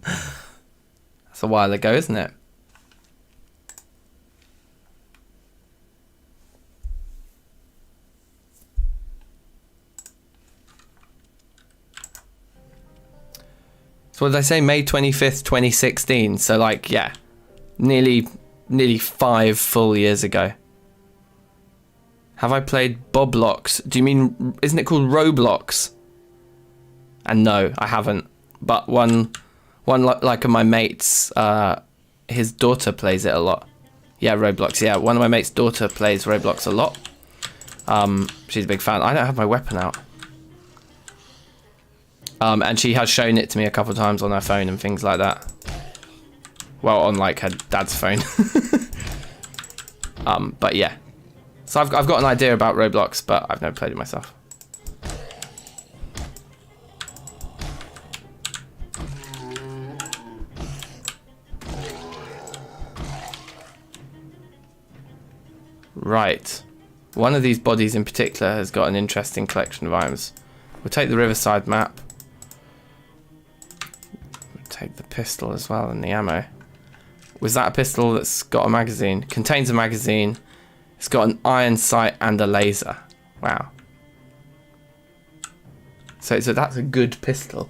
a while ago, isn't it? So what did I say? May 25th, 2016. So, like, yeah, nearly 5 full years ago. Have I played Boblox? Do you mean, isn't it called Roblox? And no, I haven't. But one like of my mates, his daughter plays it a lot. Yeah, Roblox. Yeah, one of my mates' daughter plays Roblox a lot. She's a big fan. I don't have my weapon out. And she has shown it to me a couple of times on her phone and things like that. Well, on like her dad's phone. But yeah. So I've got an idea about Roblox, but I've never played it myself. Right. One of these bodies in particular has got an interesting collection of items. We'll take the Riverside map. We'll take the pistol as well and the ammo. Was that a pistol that's got a magazine? Contains a magazine. It's got an iron sight and a laser. Wow. So that's a good pistol.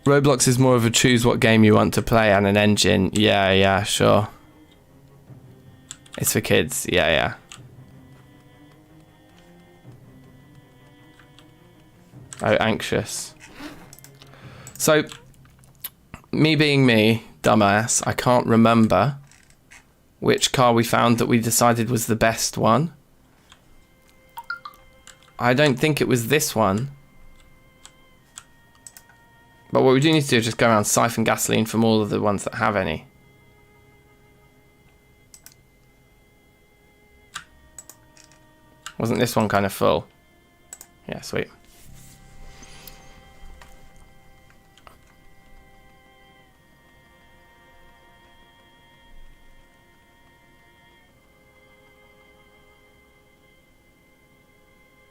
Roblox is more of a choose what game you want to play and an engine. Yeah, sure. It's for kids. Yeah. Oh, anxious. So, me being me, dumbass, I can't remember which car we found that we decided was the best one. I don't think it was this one. But what we do need to do is just go around siphon gasoline from all of the ones that have any. Wasn't this one kind of full? Yeah, sweet.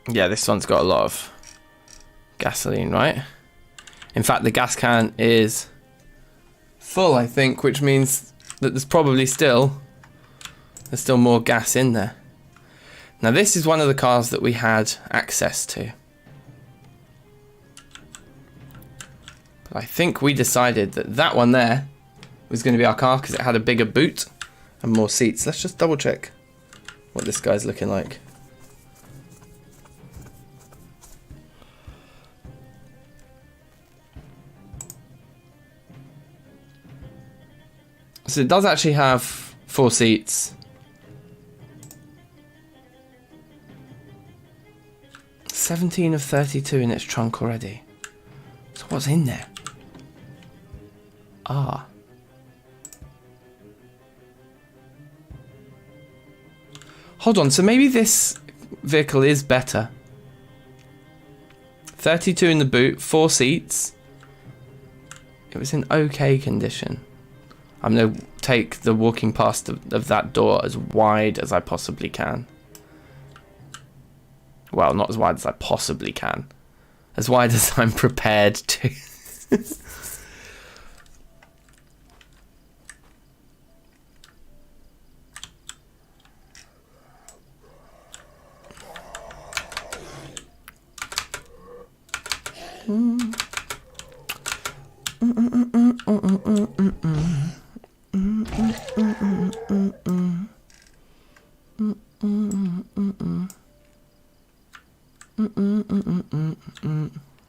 Yeah, this one's got a lot of gasoline, right? In fact, the gas can is full, I think, which means that there's probably still more gas in there. Now, this is one of the cars that we had access to. But I think we decided that that one there was going to be our car because it had a bigger boot and more seats. Let's just double check what this guy's looking like. So it does actually have 4 seats. 17 of 32 in its trunk already. So what's in there? Ah. Hold on, so maybe this vehicle is better. 32 in the boot, 4 seats. It was in okay condition. I'm going to take the walking past of that door as wide as I possibly can. Well, not as wide as I possibly can. As wide as I'm prepared to.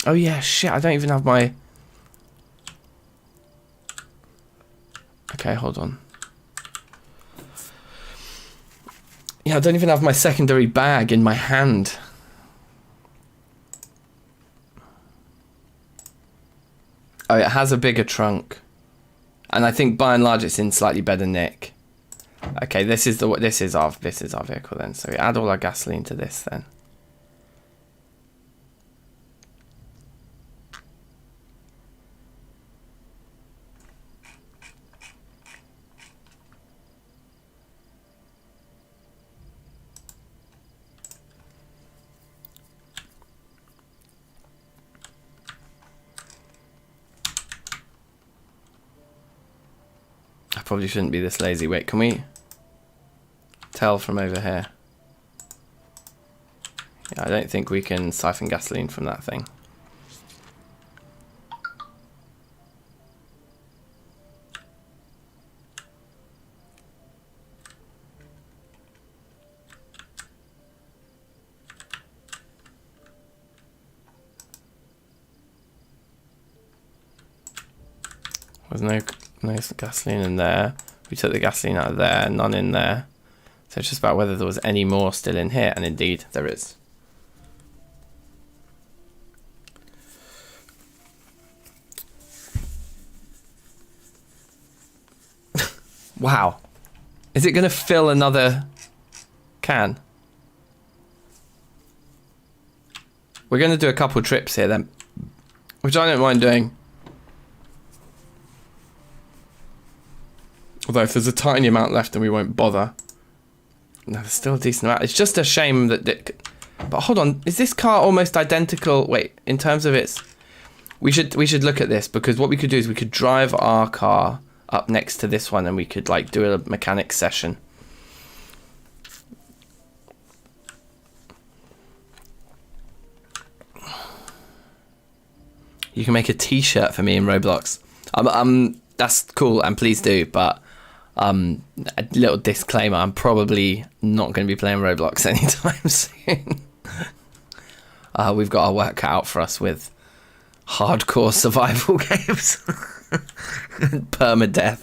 Oh yeah, shit, I don't even have my... Okay, hold on. Yeah, I don't even have my secondary bag in my hand. Oh, it has a bigger trunk. And I think by and large it's in slightly better nick. Okay, this is our vehicle then. So we add all our gasoline to this then. I probably shouldn't be this lazy. Wait, can we tell from over here? Yeah, I don't think we can siphon gasoline from that thing. There's no gasoline in there. We took the gasoline out of there, none in there. So it's just about whether there was any more still in here, and indeed there is. Wow. Is it going to fill another can? We're going to do a couple trips here then, which I don't mind doing. Although if there's a tiny amount left, then we won't bother. No, there's still a decent amount. It's just a shame that... But hold on, is this car almost identical? Wait, in terms of its... We should look at this, because what we could do is we could drive our car up next to this one and we could like do a mechanic session. You can make a t-shirt for me in Roblox. That's cool, and please do, but a little disclaimer, I'm probably not going to be playing Roblox anytime soon. We've got our work cut out for us with hardcore survival games. Permadeath.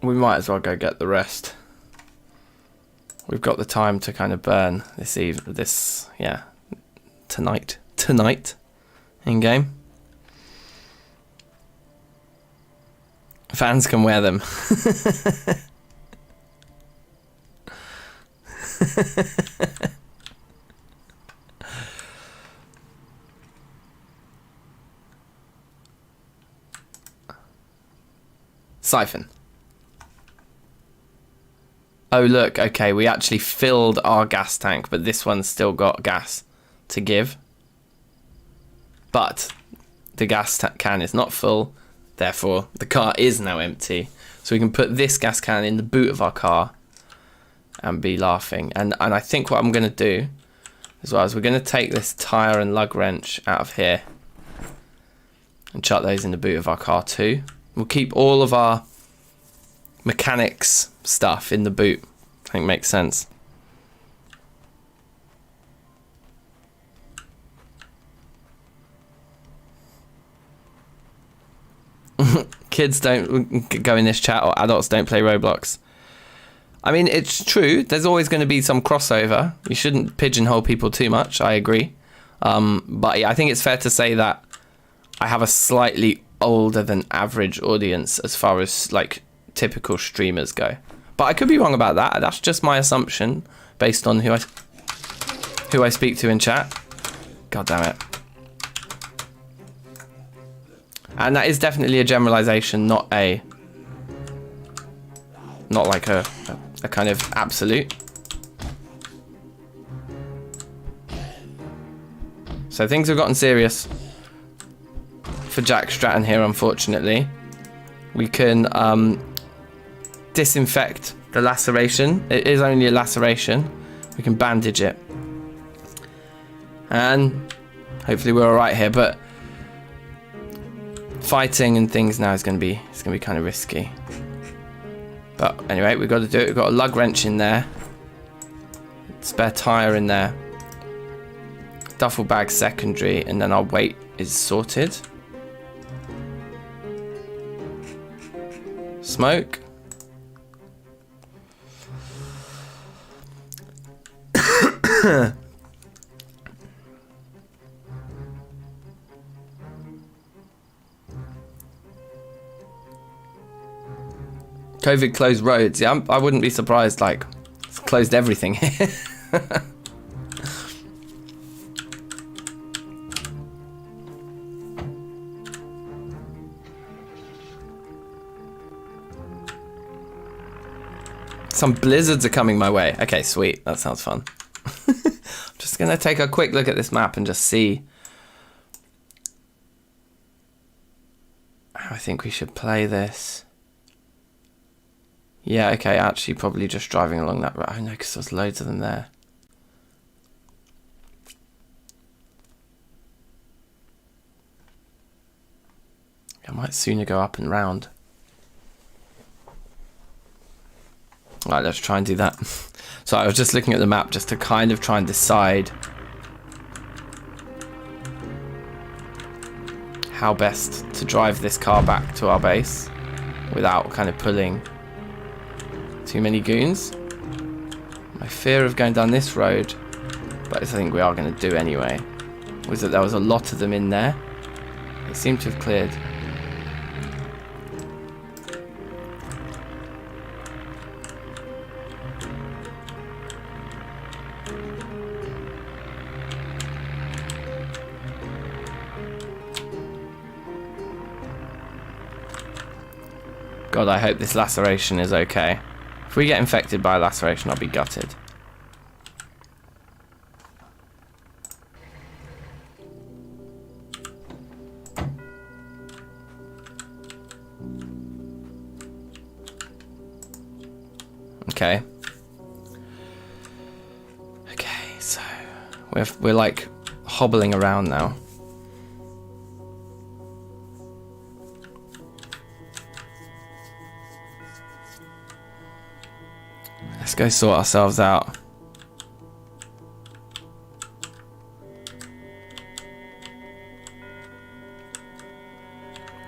We might as well go get the rest. We've got the time to kind of burn tonight in game. Fans can wear them. Siphon. Oh look, okay, we actually filled our gas tank, but this one's still got gas to give. But the gas can is not full, therefore the car is now empty. So we can put this gas can in the boot of our car and be laughing. And I think what I'm going to do as well is we're going to take this tyre and lug wrench out of here and chuck those in the boot of our car too. We'll keep all of our mechanics stuff in the boot. I think makes sense. Kids don't go in this chat, or adults don't play Roblox. I mean, it's true. There's always going to be some crossover. You shouldn't pigeonhole people too much. I agree. But yeah, I think it's fair to say that I have a slightly older than average audience as far as like typical streamers go. But I could be wrong about that. That's just my assumption based on who I speak to in chat. God damn it. And that is definitely a generalization, not a not like a kind of absolute. So things have gotten serious for Jack Stratton here, unfortunately. We can disinfect the laceration. It is only a laceration. We can bandage it. And hopefully we're alright here, but fighting and things now is going to be kind of risky. But anyway, we've got to do it. We've got a lug wrench in there, spare tire in there, duffel bag secondary, and then our weight is sorted. Smoke. COVID closed roads. Yeah, I wouldn't be surprised. Like, it's closed everything here. Some blizzards are coming my way. Okay, sweet. That sounds fun. I'm just going to take a quick look at this map and just see how I think we should play this. Yeah, okay, actually probably just driving along that road. Oh no, because there's loads of them there. I might sooner go up and round. Alright, let's try and do that. So I was just looking at the map just to kind of try and decide how best to drive this car back to our base without kind of pulling too many goons. My fear of going down this road, but I think we are going to do anyway, was that there was a lot of them in there. They seem to have cleared. God, I hope this laceration is okay. If we get infected by a laceration, I'll be gutted. Okay. Okay, so we're like hobbling around now. Let's go sort ourselves out.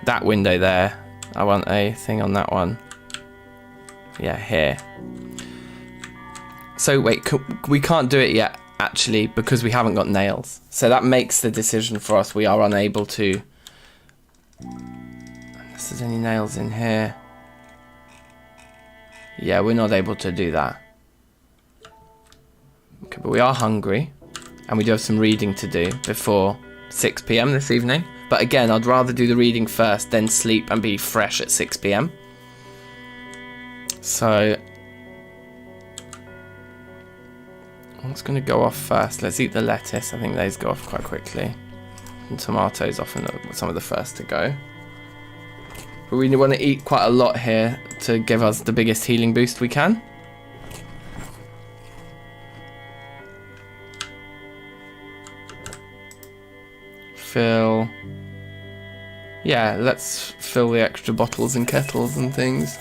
That window there. I want a thing on that one. Yeah, here. So wait, we can't do it yet, actually, because we haven't got nails. So that makes the decision for us. We are unable to... Unless there's any nails in here. Yeah, we're not able to do that. Okay, but we are hungry, and we do have some reading to do before 6 PM this evening. But again, I'd rather do the reading first, then sleep and be fresh at 6 PM. So, what's going to go off first? Let's eat the lettuce. I think those go off quite quickly. And tomatoes often are some of the first to go. But we want to eat quite a lot here to give us the biggest healing boost we can. Fill. Yeah, let's fill the extra bottles and kettles and things.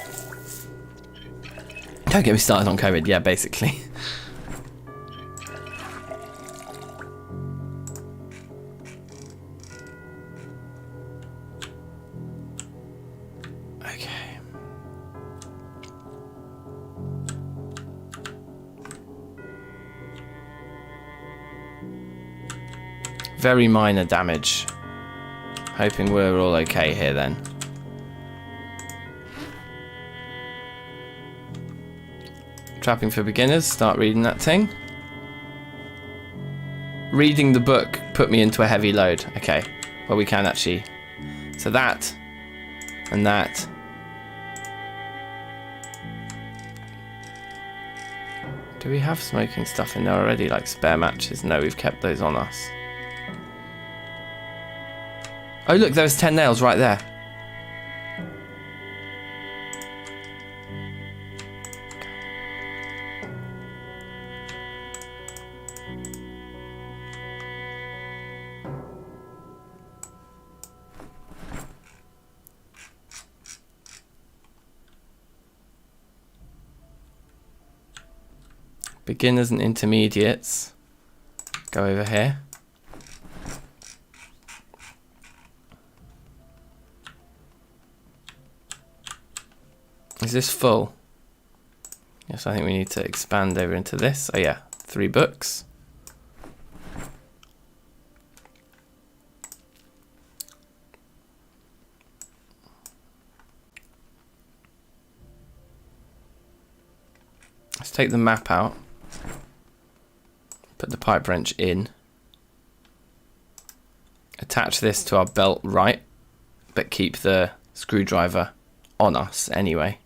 Don't get me started on COVID, yeah, basically. Okay. Very minor damage. Hoping we're all okay here then. Trapping for beginners, start reading that thing. Reading the book put me into a heavy load. Okay, well we can actually. So that, and that. Do we have smoking stuff in there already, like spare matches? No, we've kept those on us. Oh look, there's 10 nails right there. Beginners and intermediates. Go over here. Is this full? Yes, I think we need to expand over into this. Oh yeah, 3 books. Let's take the map out. Put the pipe wrench in. Attach this to our belt right, but keep the screwdriver on us anyway.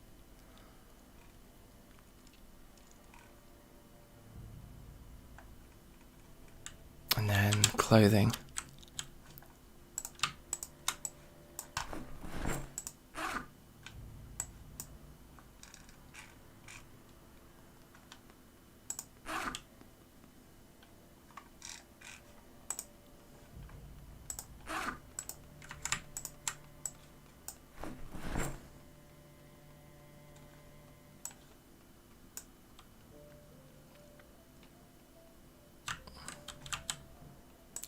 And then clothing.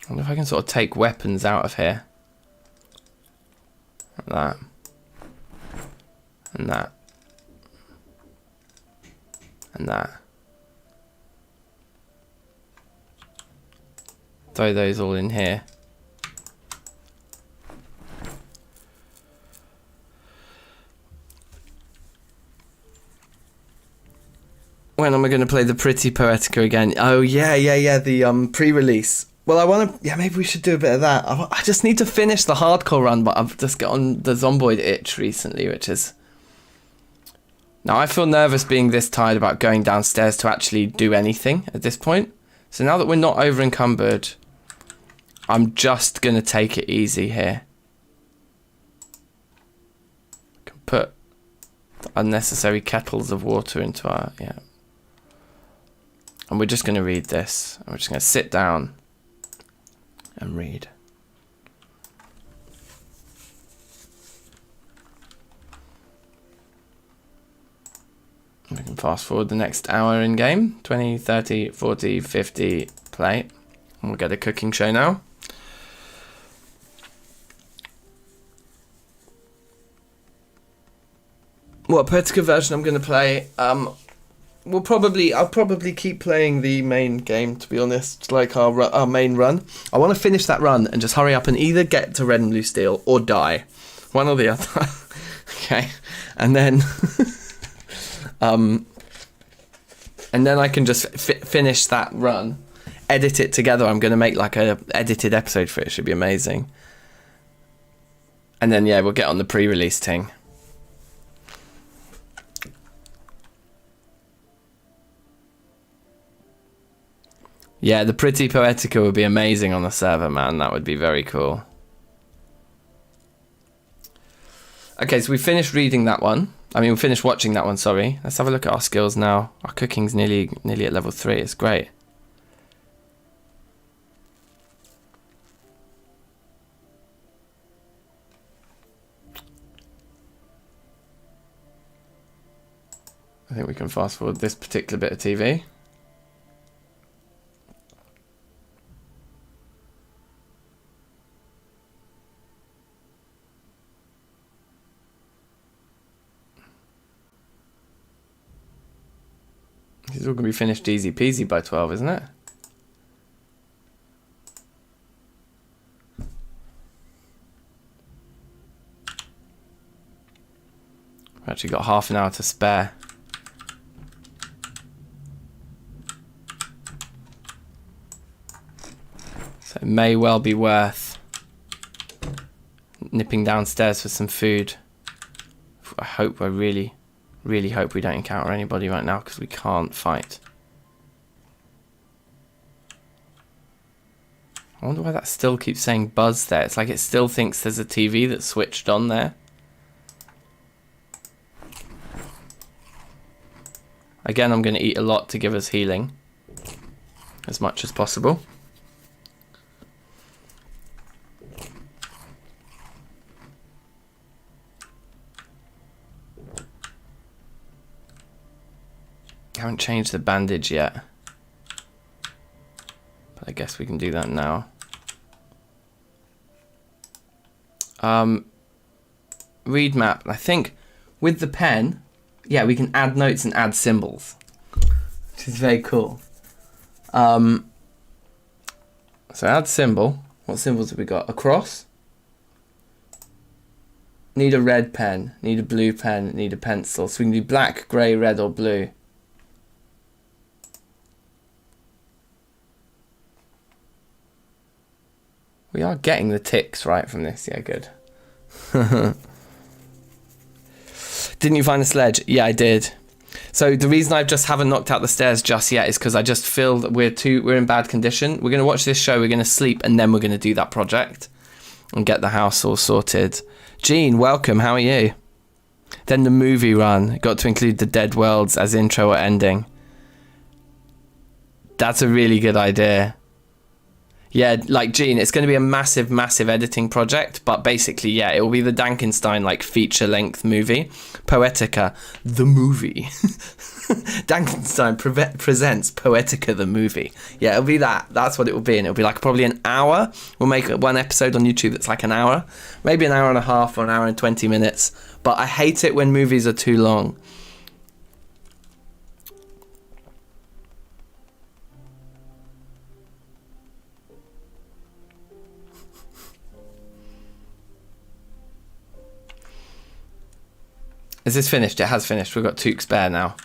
I wonder if I can sort of take weapons out of here. Like that. And that. And that. Throw those all in here. When am I going to play the Pretty Poetica again? Oh yeah, the pre-release. Well, I want to... Yeah, maybe we should do a bit of that. I just need to finish the hardcore run, but I've just got on the Zomboid itch recently, which is... Now, I feel nervous being this tired about going downstairs to actually do anything at this point. So now that we're not over encumbered, I'm just going to take it easy here. I can put unnecessary kettles of water into our... Yeah. And we're just going to read this. And we're just going to sit down and read. We can fast forward the next hour in game. 20, 30, 40, 50, play. And we'll get a cooking show now. What Poetica version I'm going to play? I'll probably keep playing the main game, to be honest, like our main run. I want to finish that run and just hurry up and either get to Red and Blue Steel or die. One or the other. Okay. And then and then I can just finish that run, edit it together. I'm going to make like a edited episode for it. It should be amazing. And then yeah, we'll get on the pre-release thing. Yeah, the Pretty Poetica would be amazing on the server, man. That would be very cool. Okay, so we finished reading that one. I mean, we finished watching that one, sorry. Let's have a look at our skills now. Our cooking's nearly at level 3. It's great. I think we can fast forward this particular bit of TV. It's all going to be finished easy peasy by 12, isn't it? We've actually got half an hour to spare. So it may well be worth nipping downstairs for some food. I really hope we don't encounter anybody right now because we can't fight. I wonder why that still keeps saying buzz there. It's like it still thinks there's a TV that's switched on there. Again, I'm going to eat a lot to give us healing as much as possible. I haven't changed the bandage yet, but I guess we can do that now. Read map. I think with the pen, yeah, we can add notes and add symbols, which is very cool. So add symbol. What symbols have we got? A cross. Need a red pen. Need a blue pen. Need a pencil. So we can do black, grey, red, or blue. We are getting the ticks right from this. Yeah, good. Didn't you find a sledge? Yeah, I did. So the reason I just haven't knocked out the stairs just yet is because I just feel that we're in bad condition. We're going to watch this show, we're going to sleep, and then we're going to do that project and get the house all sorted. Jean, welcome. How are you? Then the movie run. Got to include the Dead Worlds as intro or ending. That's a really good idea. Yeah, like Gene, it's going to be a massive, massive editing project, but basically, yeah, it will be the DankNStein like feature-length movie, Poetica, the movie. DankNStein presents Poetica, the movie. Yeah, it'll be that. That's what it will be, and it'll be like probably an hour. We'll make one episode on YouTube that's like an hour, maybe an hour and a half or an hour and 20 minutes. But I hate it when movies are too long. Is this finished? It has finished. We've got Took's Bear now.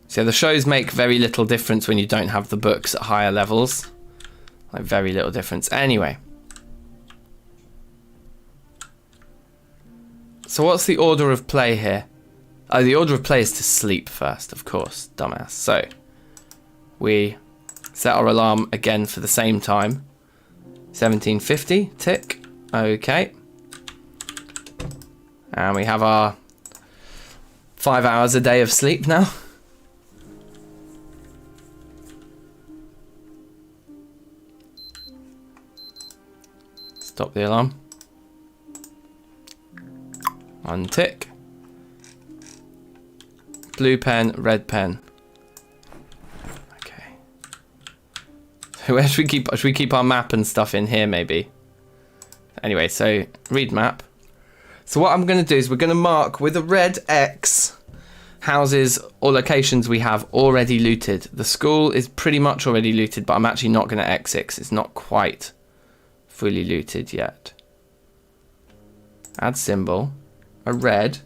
So the shows make very little difference when you don't have the books at higher levels. Like very little difference. Anyway. So what's the order of play here? Oh, the order of play is to sleep first, of course. Dumbass. So we set our alarm again for the same time. 17:50. Tick. Okay. And we have our 5 hours a day of sleep now. Stop the alarm. Untick. Blue pen, red pen. Okay. Where should we keep our map and stuff in here maybe? Anyway, so read map. So what I'm going to do is we're going to mark with a red X houses or locations we have already looted. The school is pretty much already looted, but I'm actually not going to X it 'cause it's not quite fully looted yet. Add symbol. A red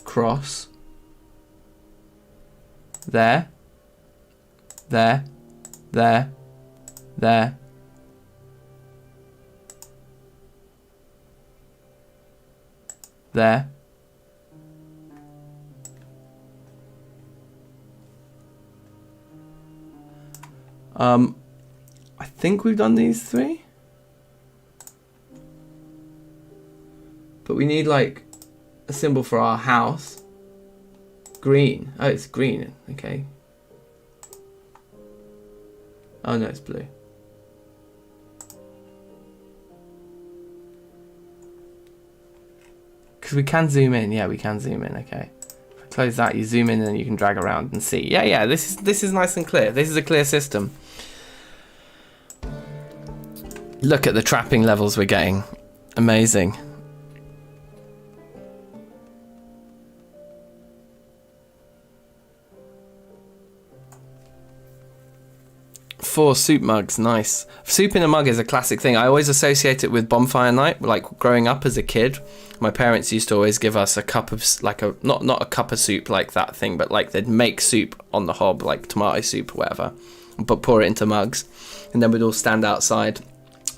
cross. There. There. There. There. There. I think we've done these three. But we need like a symbol for our house. Green. Oh, it's green. Okay. Oh no, it's blue. Because we can zoom in. Yeah, we can zoom in. Okay. If I close that, you zoom in and you can drag around and see. Yeah, yeah. This is nice and clear. This is a clear system. Look at the trapping levels we're getting. Amazing. Four soup mugs, nice. Soup in a mug is a classic thing. I always associate it with bonfire night. Like growing up as a kid, my parents used to always give us a cup of, like a, not a cup of soup like that thing, but like they'd make soup on the hob, like tomato soup or whatever, but pour it into mugs. And then we'd all stand outside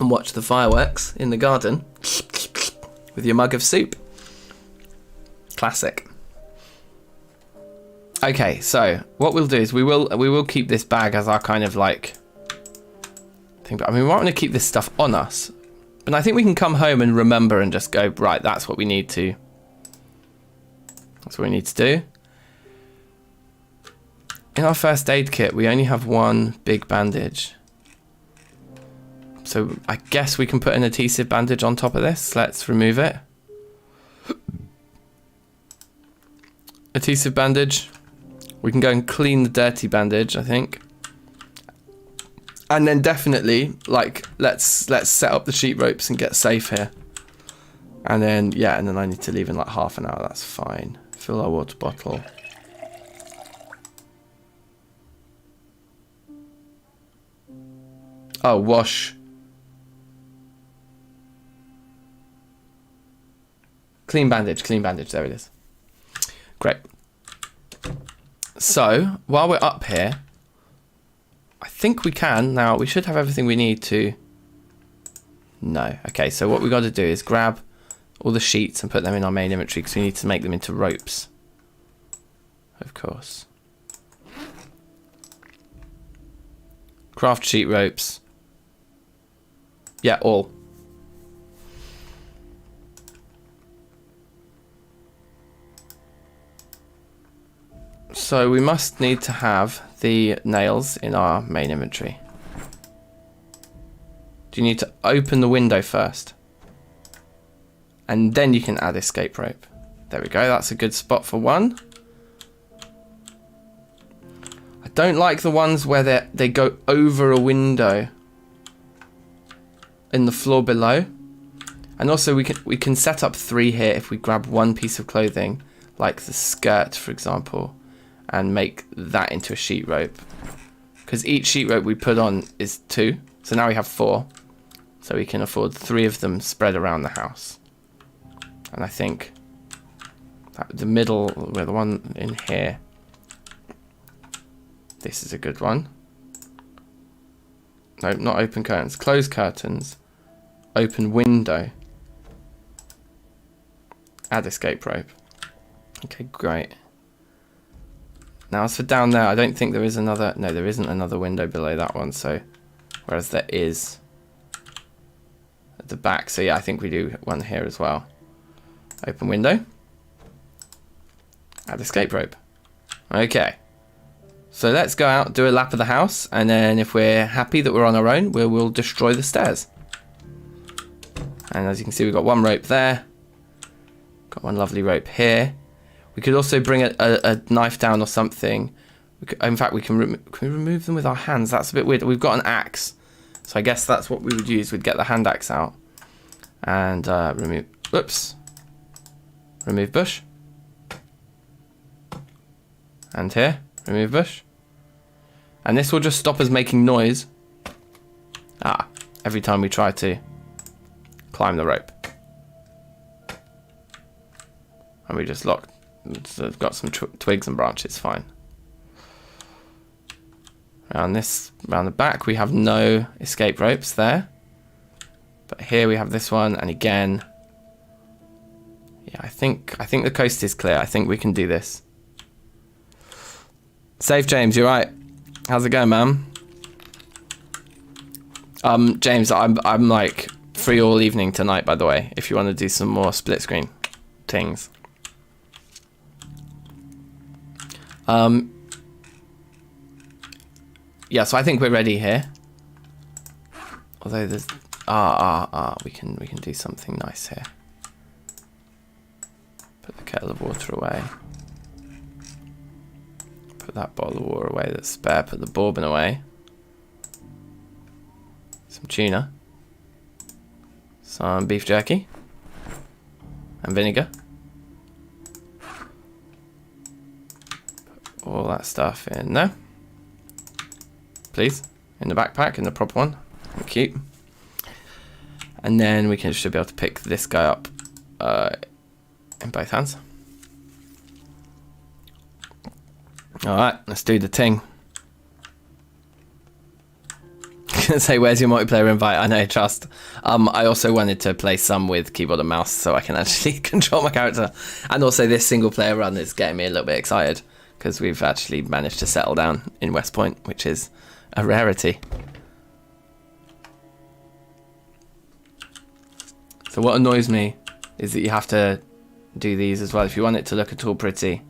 and watch the fireworks in the garden with your mug of soup. Classic. Okay, so what we'll do is we will keep this bag as our kind of like thing. But I mean, we might want to keep this stuff on us. But I think we can come home and remember and just go, right, that's what we need to. That's what we need to do. In our first aid kit, we only have one big bandage. So I guess we can put an adhesive bandage on top of this. Let's remove it. Adhesive bandage. We can go and clean the dirty bandage, I think. And then definitely, like, let's set up the sheet ropes and get safe here. And then, yeah, and then I need to leave in like half an hour. That's fine. Fill our water bottle. Oh, wash. Clean bandage, there it is. Great. So, while we're up here, I think we can. Now, we should have everything we need to... No. Okay, so what we got to do is grab all the sheets and put them in our main inventory because we need to make them into ropes. Of course. Craft sheet ropes. Yeah, all. So we must need to have the nails in our main inventory. Do you need to open the window first? And then you can add escape rope. There we go, that's a good spot for one. I don't like the ones where they go over a window in the floor below. And also we can set up 3 here if we grab one piece of clothing, like the skirt for example, and make that into a sheet rope. Because each sheet rope we put on is 2, so now we have 4. So we can afford 3 of them spread around the house. And I think that the middle, where the one in here, this is a good one. Nope, not open curtains. Close curtains. Open window. Add escape rope. Okay, great. Now as for down there, I don't think there is another... No, there isn't another window below that one, so... Whereas there is at the back. So yeah, I think we do one here as well. Open window. Add escape rope. Okay. So let's go out, do a lap of the house, and then if we're happy that we're on our own, we'll destroy the stairs. And as you can see, we've got one rope there. Got one lovely rope here. We could also bring a knife down or something. In fact, can we remove them with our hands? That's a bit weird. We've got an axe. So I guess that's what we would use. We'd get the hand axe out. And remove... Whoops. Remove bush. And here. Remove bush. And this will just stop us making noise. Every time we try to climb the rope. And we just locked. So I've got some twigs and branches, fine. Around the back we have no escape ropes there. But here we have this one, and again, yeah, I think the coast is clear. I think we can do this. Safe, James, you're right. How's it going, man? James, I'm like free all evening tonight, by the way, if you want to do some more split screen things. Yeah, so I think we're ready here. Although there's we can do something nice here. Put the kettle of water away. Put that bottle of water away that's spare. Put the bourbon away. Some tuna. Some beef jerky. And vinegar. Put all that stuff in there. Please. In the backpack, in the proper one. Thank you. And then we should be able to pick this guy up in both hands. Alright, let's do the thing. Gonna say, where's your multiplayer invite? I know, trust. I also wanted to play some with keyboard and mouse so I can actually control my character. And also this single player run is getting me a little bit excited because we've actually managed to settle down in West Point, which is a rarity. So what annoys me is that you have to do these as well if you want it to look at all pretty.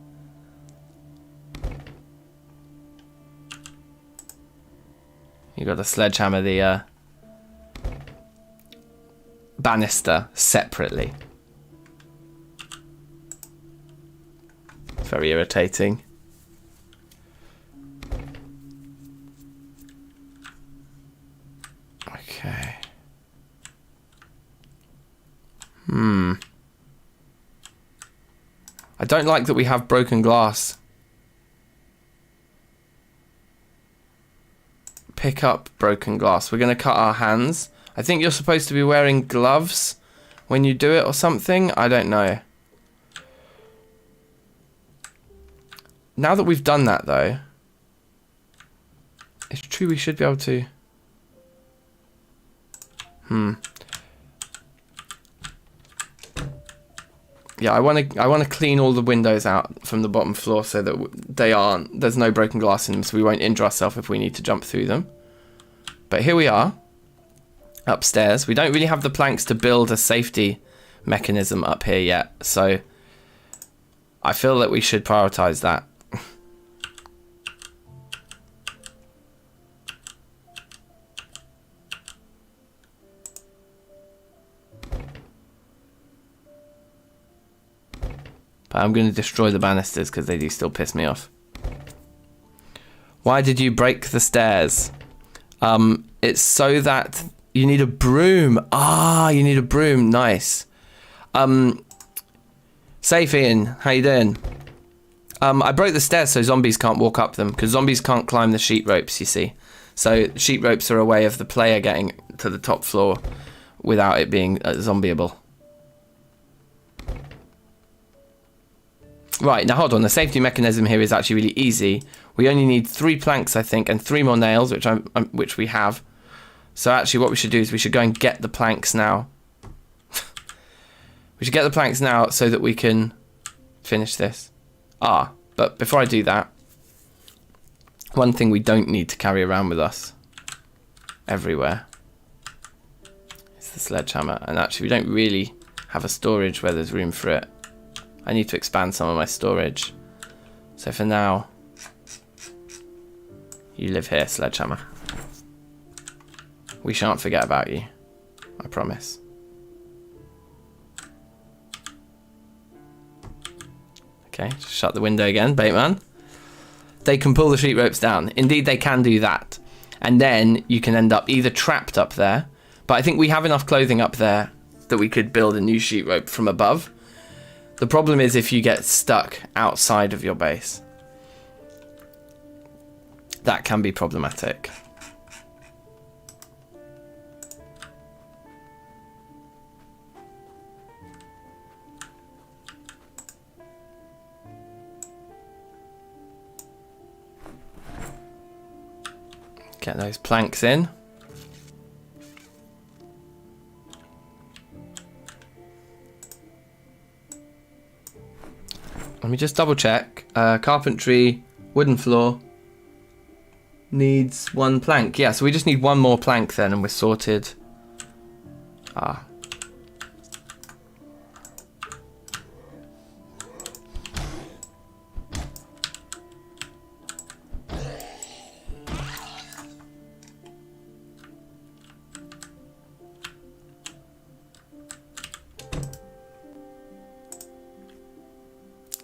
You got to sledgehammer the banister separately. Very irritating. Okay. I don't like that we have broken glass. Pick up broken glass. We're going to cut our hands. I think you're supposed to be wearing gloves when you do it or something. I don't know. Now that we've done that though, it's true we should be able to... Yeah, I want to clean all the windows out from the bottom floor so that there's no broken glass in them, so we won't injure ourselves if we need to jump through them. But here we are, upstairs. We don't really have the planks to build a safety mechanism up here yet, so I feel that we should prioritize that. But I'm going to destroy the banisters because they do still piss me off. Why did you break the stairs? It's so that you need a broom. Ah, you need a broom. Nice. Safe, Ian. How you doing? I broke the stairs so zombies can't walk up them because zombies can't climb the sheet ropes, you see. So sheet ropes are a way of the player getting to the top floor without it being zombieable. Right, now hold on, the safety mechanism here is actually really easy. We only need 3 planks, I think, and 3 more nails, which we have. So actually what we should do is we should go and get the planks now. We should get the planks now so that we can finish this. But before I do that, one thing we don't need to carry around with us everywhere is the sledgehammer. And actually we don't really have a storage where there's room for it. I need to expand some of my storage. So for now, you live here, sledgehammer. We shan't forget about you. I promise. Okay, just shut the window again, Bateman. They can pull the sheet ropes down. Indeed, they can do that. And then you can end up either trapped up there, but I think we have enough clothing up there that we could build a new sheet rope from above. The problem is if you get stuck outside of your base. That can be problematic. Get those planks in. Let me just double check. Carpentry, wooden floor, needs 1 plank. Yeah, so we just need 1 more plank then and we're sorted.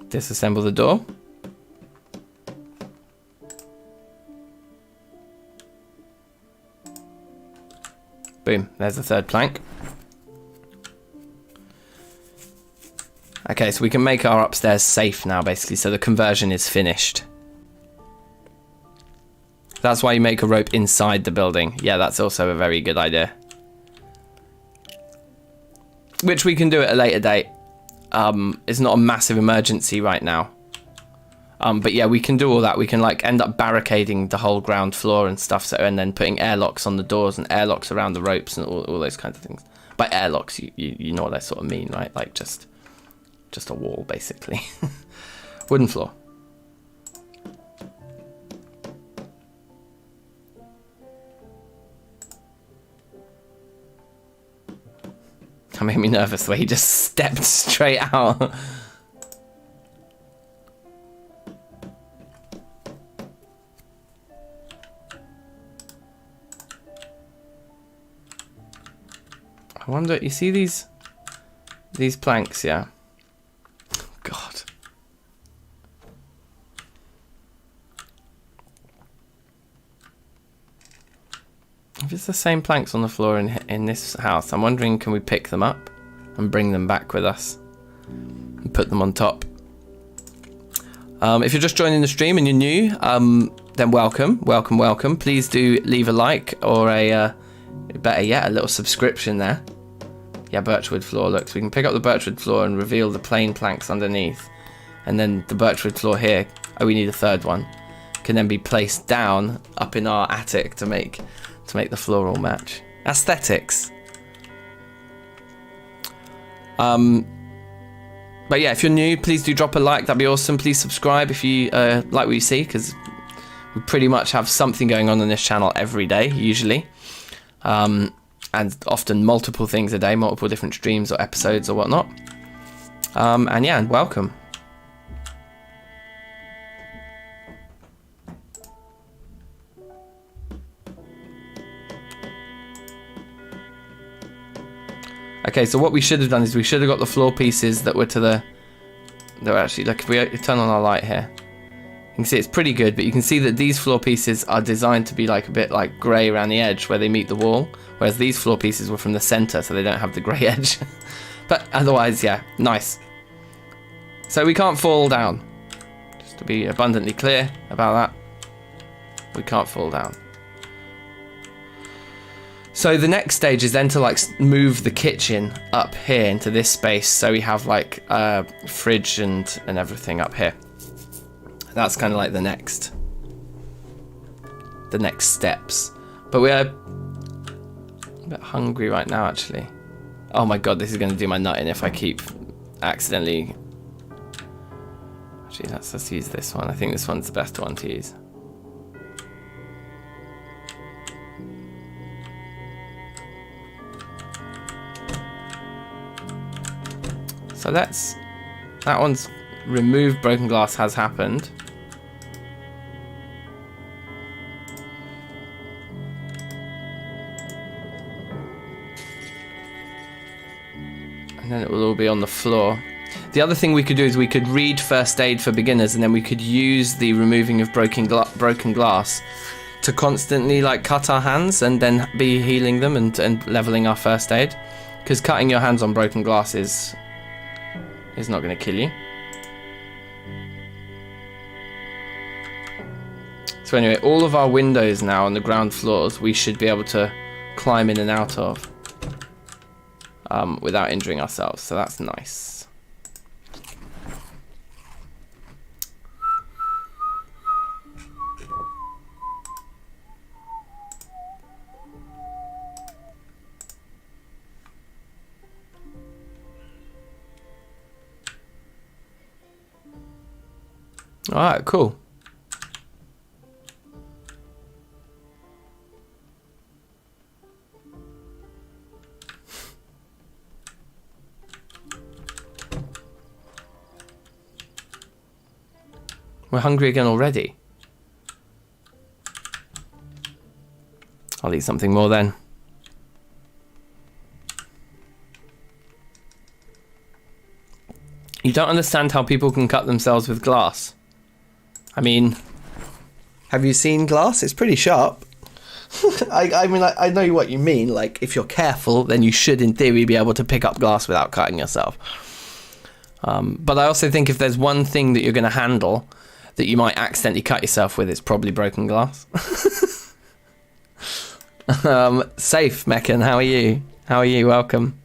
Disassemble the door. Boom, there's the 3rd plank. Okay, so we can make our upstairs safe now, basically, so the conversion is finished. That's why you make a rope inside the building. Yeah, that's also a very good idea. Which we can do at a later date. It's not a massive emergency right now. But yeah, we can do all that. We can like end up barricading the whole ground floor and stuff, so, and then putting airlocks on the doors and airlocks around the ropes and all those kinds of things. By airlocks, you know what I sort of mean, right? Like just a wall, basically. Wooden floor. That made me nervous the way he just stepped straight out. I wonder, you see these planks, yeah? God. If it's the same planks on the floor in this house, I'm wondering, can we pick them up and bring them back with us and put them on top? If you're just joining the stream and you're new, then welcome. Please do leave a like or better yet, a little subscription there. Yeah, birchwood floor. Look, so we can pick up the birchwood floor and reveal the plain planks underneath. And then the birchwood floor here, oh, we need a third one, can then be placed down up in our attic to make the floor all match. Aesthetics. But yeah, if you're new, please do drop a like. That'd be awesome. Please subscribe if you like what you see, because we pretty much have something going on this channel every day, usually. And often multiple things a day, multiple different streams or episodes or whatnot. And yeah, welcome. Okay, so what we should have done is we should have got the floor pieces that were to the... They're actually, like, if we turn on our light here, you can see it's pretty good, but you can see that these floor pieces are designed to be like a bit like grey around the edge where they meet the wall, whereas these floor pieces were from the centre, so they don't have the grey edge. But otherwise, yeah, nice. So we can't fall down. Just to be abundantly clear about that, we can't fall down. So the next stage is then to like move the kitchen up here into this space, so we have like a fridge and everything up here. That's kind of like the next steps. But we're a bit hungry right now, actually. Oh my god, this is going to do my nut in if I keep accidentally... Actually, let's use this one. I think this one's the best one to use. So that one's removed. Broken glass has happened. And then it will all be on the floor. The other thing we could do is we could read first aid for beginners, and then we could use the removing of broken glass to constantly like cut our hands and then be healing them and leveling our first aid. Because cutting your hands on broken glass is not going to kill you. So anyway, all of our windows now on the ground floors we should be able to climb in and out of without injuring ourselves, so that's nice. Alright, cool. We're hungry again already. I'll eat something more then. You don't understand how people can cut themselves with glass. I mean, have you seen glass? It's pretty sharp. I mean, I know what you mean. Like, if you're careful, then you should, in theory, be able to pick up glass without cutting yourself. But I also think if there's one thing that you're going to handle that you might accidentally cut yourself with, it's probably broken glass. Safe, Meccan, how are you? How are you? Welcome.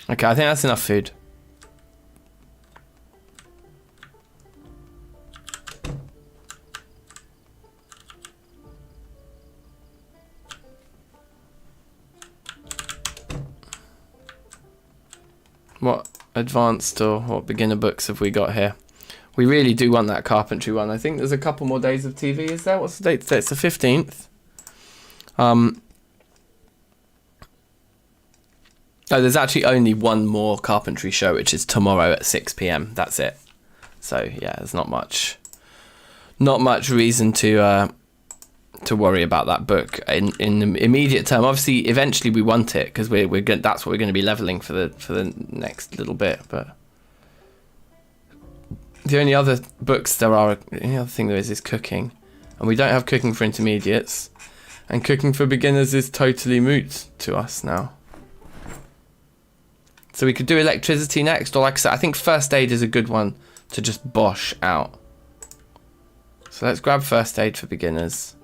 Okay, I think that's enough food. What advanced or what beginner books have we got here? We really do want that carpentry one. I think there's a couple more days of TV, is there? What's the date today? It's the 15th. Oh, there's actually only one more carpentry show, which is tomorrow at 6 p.m. That's it. So yeah, there's not much reason to worry about that book in the immediate term. Obviously, eventually we want it because that's what we're going to be leveling for the next little bit. But the only other books the only other thing there is cooking, and we don't have cooking for intermediates, and cooking for beginners is totally moot to us now. So we could do electricity next, or like I said, I think first aid is a good one to just bosh out. So let's grab first aid for beginners.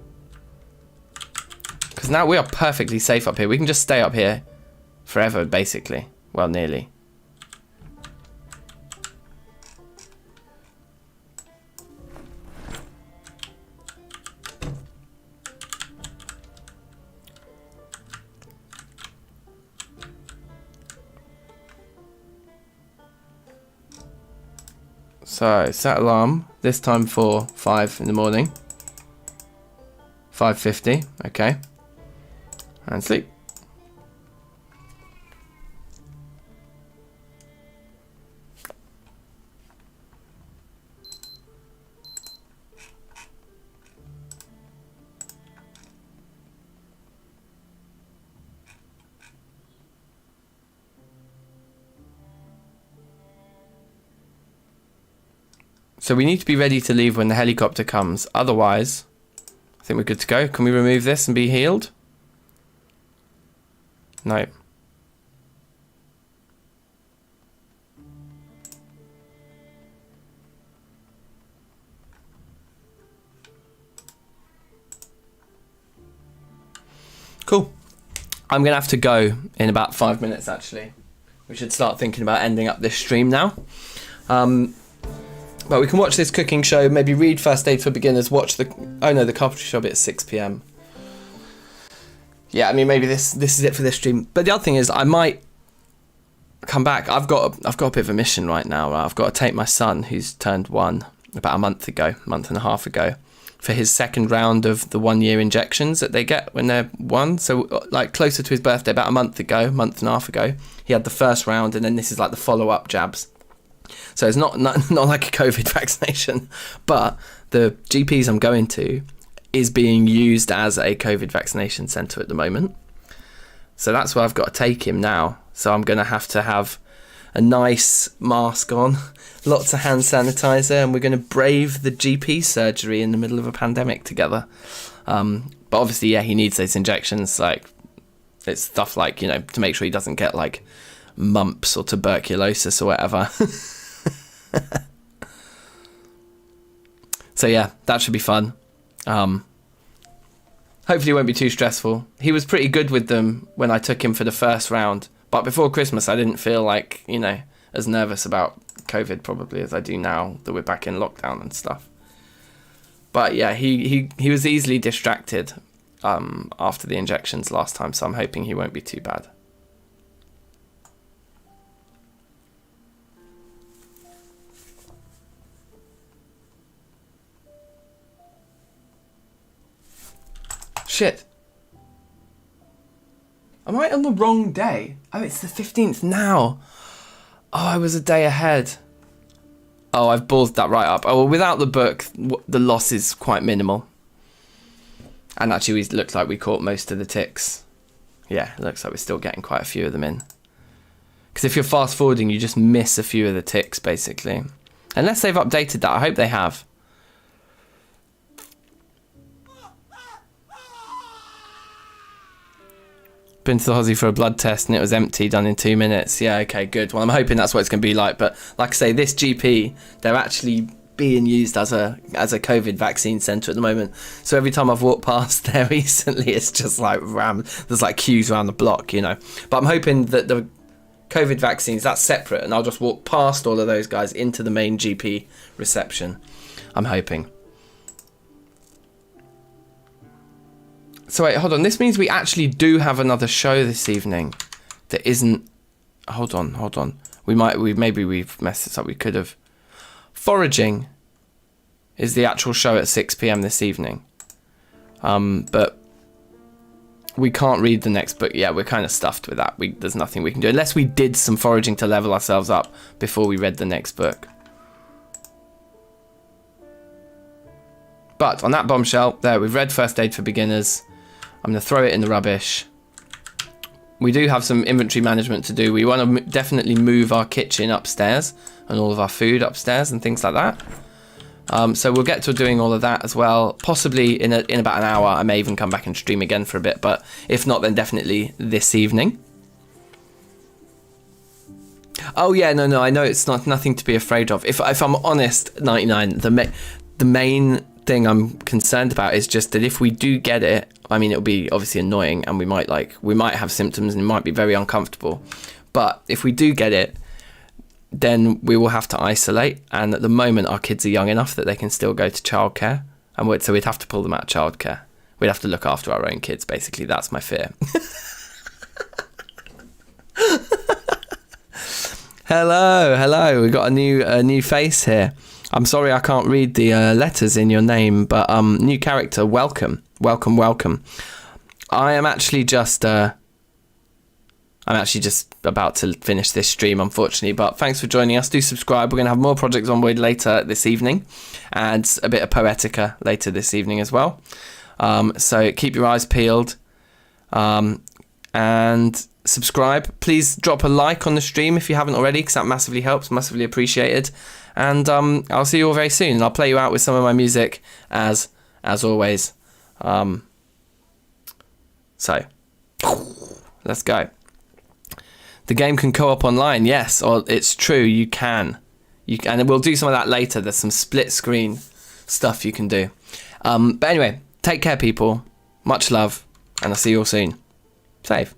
Because now we are perfectly safe up here. We can just stay up here forever, basically. Well, nearly. So, set alarm, this time for 5 in the morning. 5:50, okay. And sleep. So we need to be ready to leave when the helicopter comes. Otherwise, I think we're good to go. Can we remove this and be healed? No. Cool. I'm going to have to go in about 5 minutes, actually. We should start thinking about ending up this stream now. But we can watch this cooking show, maybe read First Aid for Beginners, watch the... Oh no, the carpentry show at 6 p.m. Yeah, I mean, maybe this is it for this stream. But the other thing is, I might come back. I've got a bit of a mission right now. Right? I've got to take my son, who's turned 1 about a month and a half ago, for his second round of the 1-year injections that they get when they're 1. So, like, closer to his birthday, about a month and a half ago, he had the first round, and then this is like the follow-up jabs. So it's not like a COVID vaccination, but the GPs I'm going to is being used as a COVID vaccination centre at the moment. So that's where I've got to take him now. So I'm going to have a nice mask on, lots of hand sanitizer, and we're going to brave the GP surgery in the middle of a pandemic together. But obviously, yeah, he needs those injections. Like, it's stuff like, you know, to make sure he doesn't get like mumps or tuberculosis or whatever. So yeah, that should be fun. Hopefully it won't be too stressful. He was pretty good with them when I took him for the first round, but before Christmas I didn't feel like, you know, as nervous about COVID probably as I do now that we're back in lockdown and stuff. But yeah, he was easily distracted after the injections last time, so I'm hoping he won't be too bad. Shit. Am I on the wrong day? Oh, it's the 15th now. Oh, I was a day ahead. Oh, I've ballsed that right up. Oh, well, without the book, the loss is quite minimal. And actually, it looks like we caught most of the ticks. Yeah, it looks like we're still getting quite a few of them in. Because if you're fast forwarding, you just miss a few of the ticks, basically. Unless they've updated that. I hope they have. Been to the Aussie for a blood test and it was empty, done in 2 minutes. Yeah, okay, good. Well, I'm hoping that's what it's going to be like. But like I say, this GP, they're actually being used as a COVID vaccine centre at the moment. So every time I've walked past there recently, it's just like there's like queues around the block, you know. But I'm hoping that the COVID vaccines, that's separate, and I'll just walk past all of those guys into the main GP reception. I'm hoping. So wait, hold on. This means we actually do have another show this evening that isn't... Hold on. Maybe we've messed this up. We could have... Foraging is the actual show at 6 p.m. this evening. But We can't read the next book. Yeah, we're kind of stuffed with that. There's nothing we can do unless we did some foraging to level ourselves up before we read the next book. But on that bombshell, there, we've read First Aid for Beginners. I'm going to throw it in the rubbish. We do have some inventory management to do. We want to definitely move our kitchen upstairs and all of our food upstairs and things like that. So we'll get to doing all of that as well. Possibly in about an hour. I may even come back and stream again for a bit, but if not, then definitely this evening. Oh yeah, no, I know it's nothing to be afraid of. If I'm honest, 99, the main thing I'm concerned about is just that if we do get it, I mean, it'll be obviously annoying, and we might have symptoms and it might be very uncomfortable. But if we do get it, then we will have to isolate, and at the moment our kids are young enough that they can still go to childcare, and so we'd have to pull them out of childcare. We'd have to look after our own kids, basically. That's my fear. Hello, we've got a new face here. I'm sorry I can't read the letters in your name, but new character, welcome. I am actually just about to finish this stream, unfortunately, but thanks for joining us. Do subscribe. We're going to have more Project Zomboid later this evening, and a bit of Poetica later this evening as well. So keep your eyes peeled, and subscribe. Please drop a like on the stream if you haven't already, because that massively helps, massively appreciated. And I'll see you all very soon, and I'll play you out with some of my music as always. So let's go. The game can co-op online, yes, or it's true, you can. And we'll do some of that later. There's some split screen stuff you can do. But anyway, take care, people. Much love, and I'll see you all soon. Safe.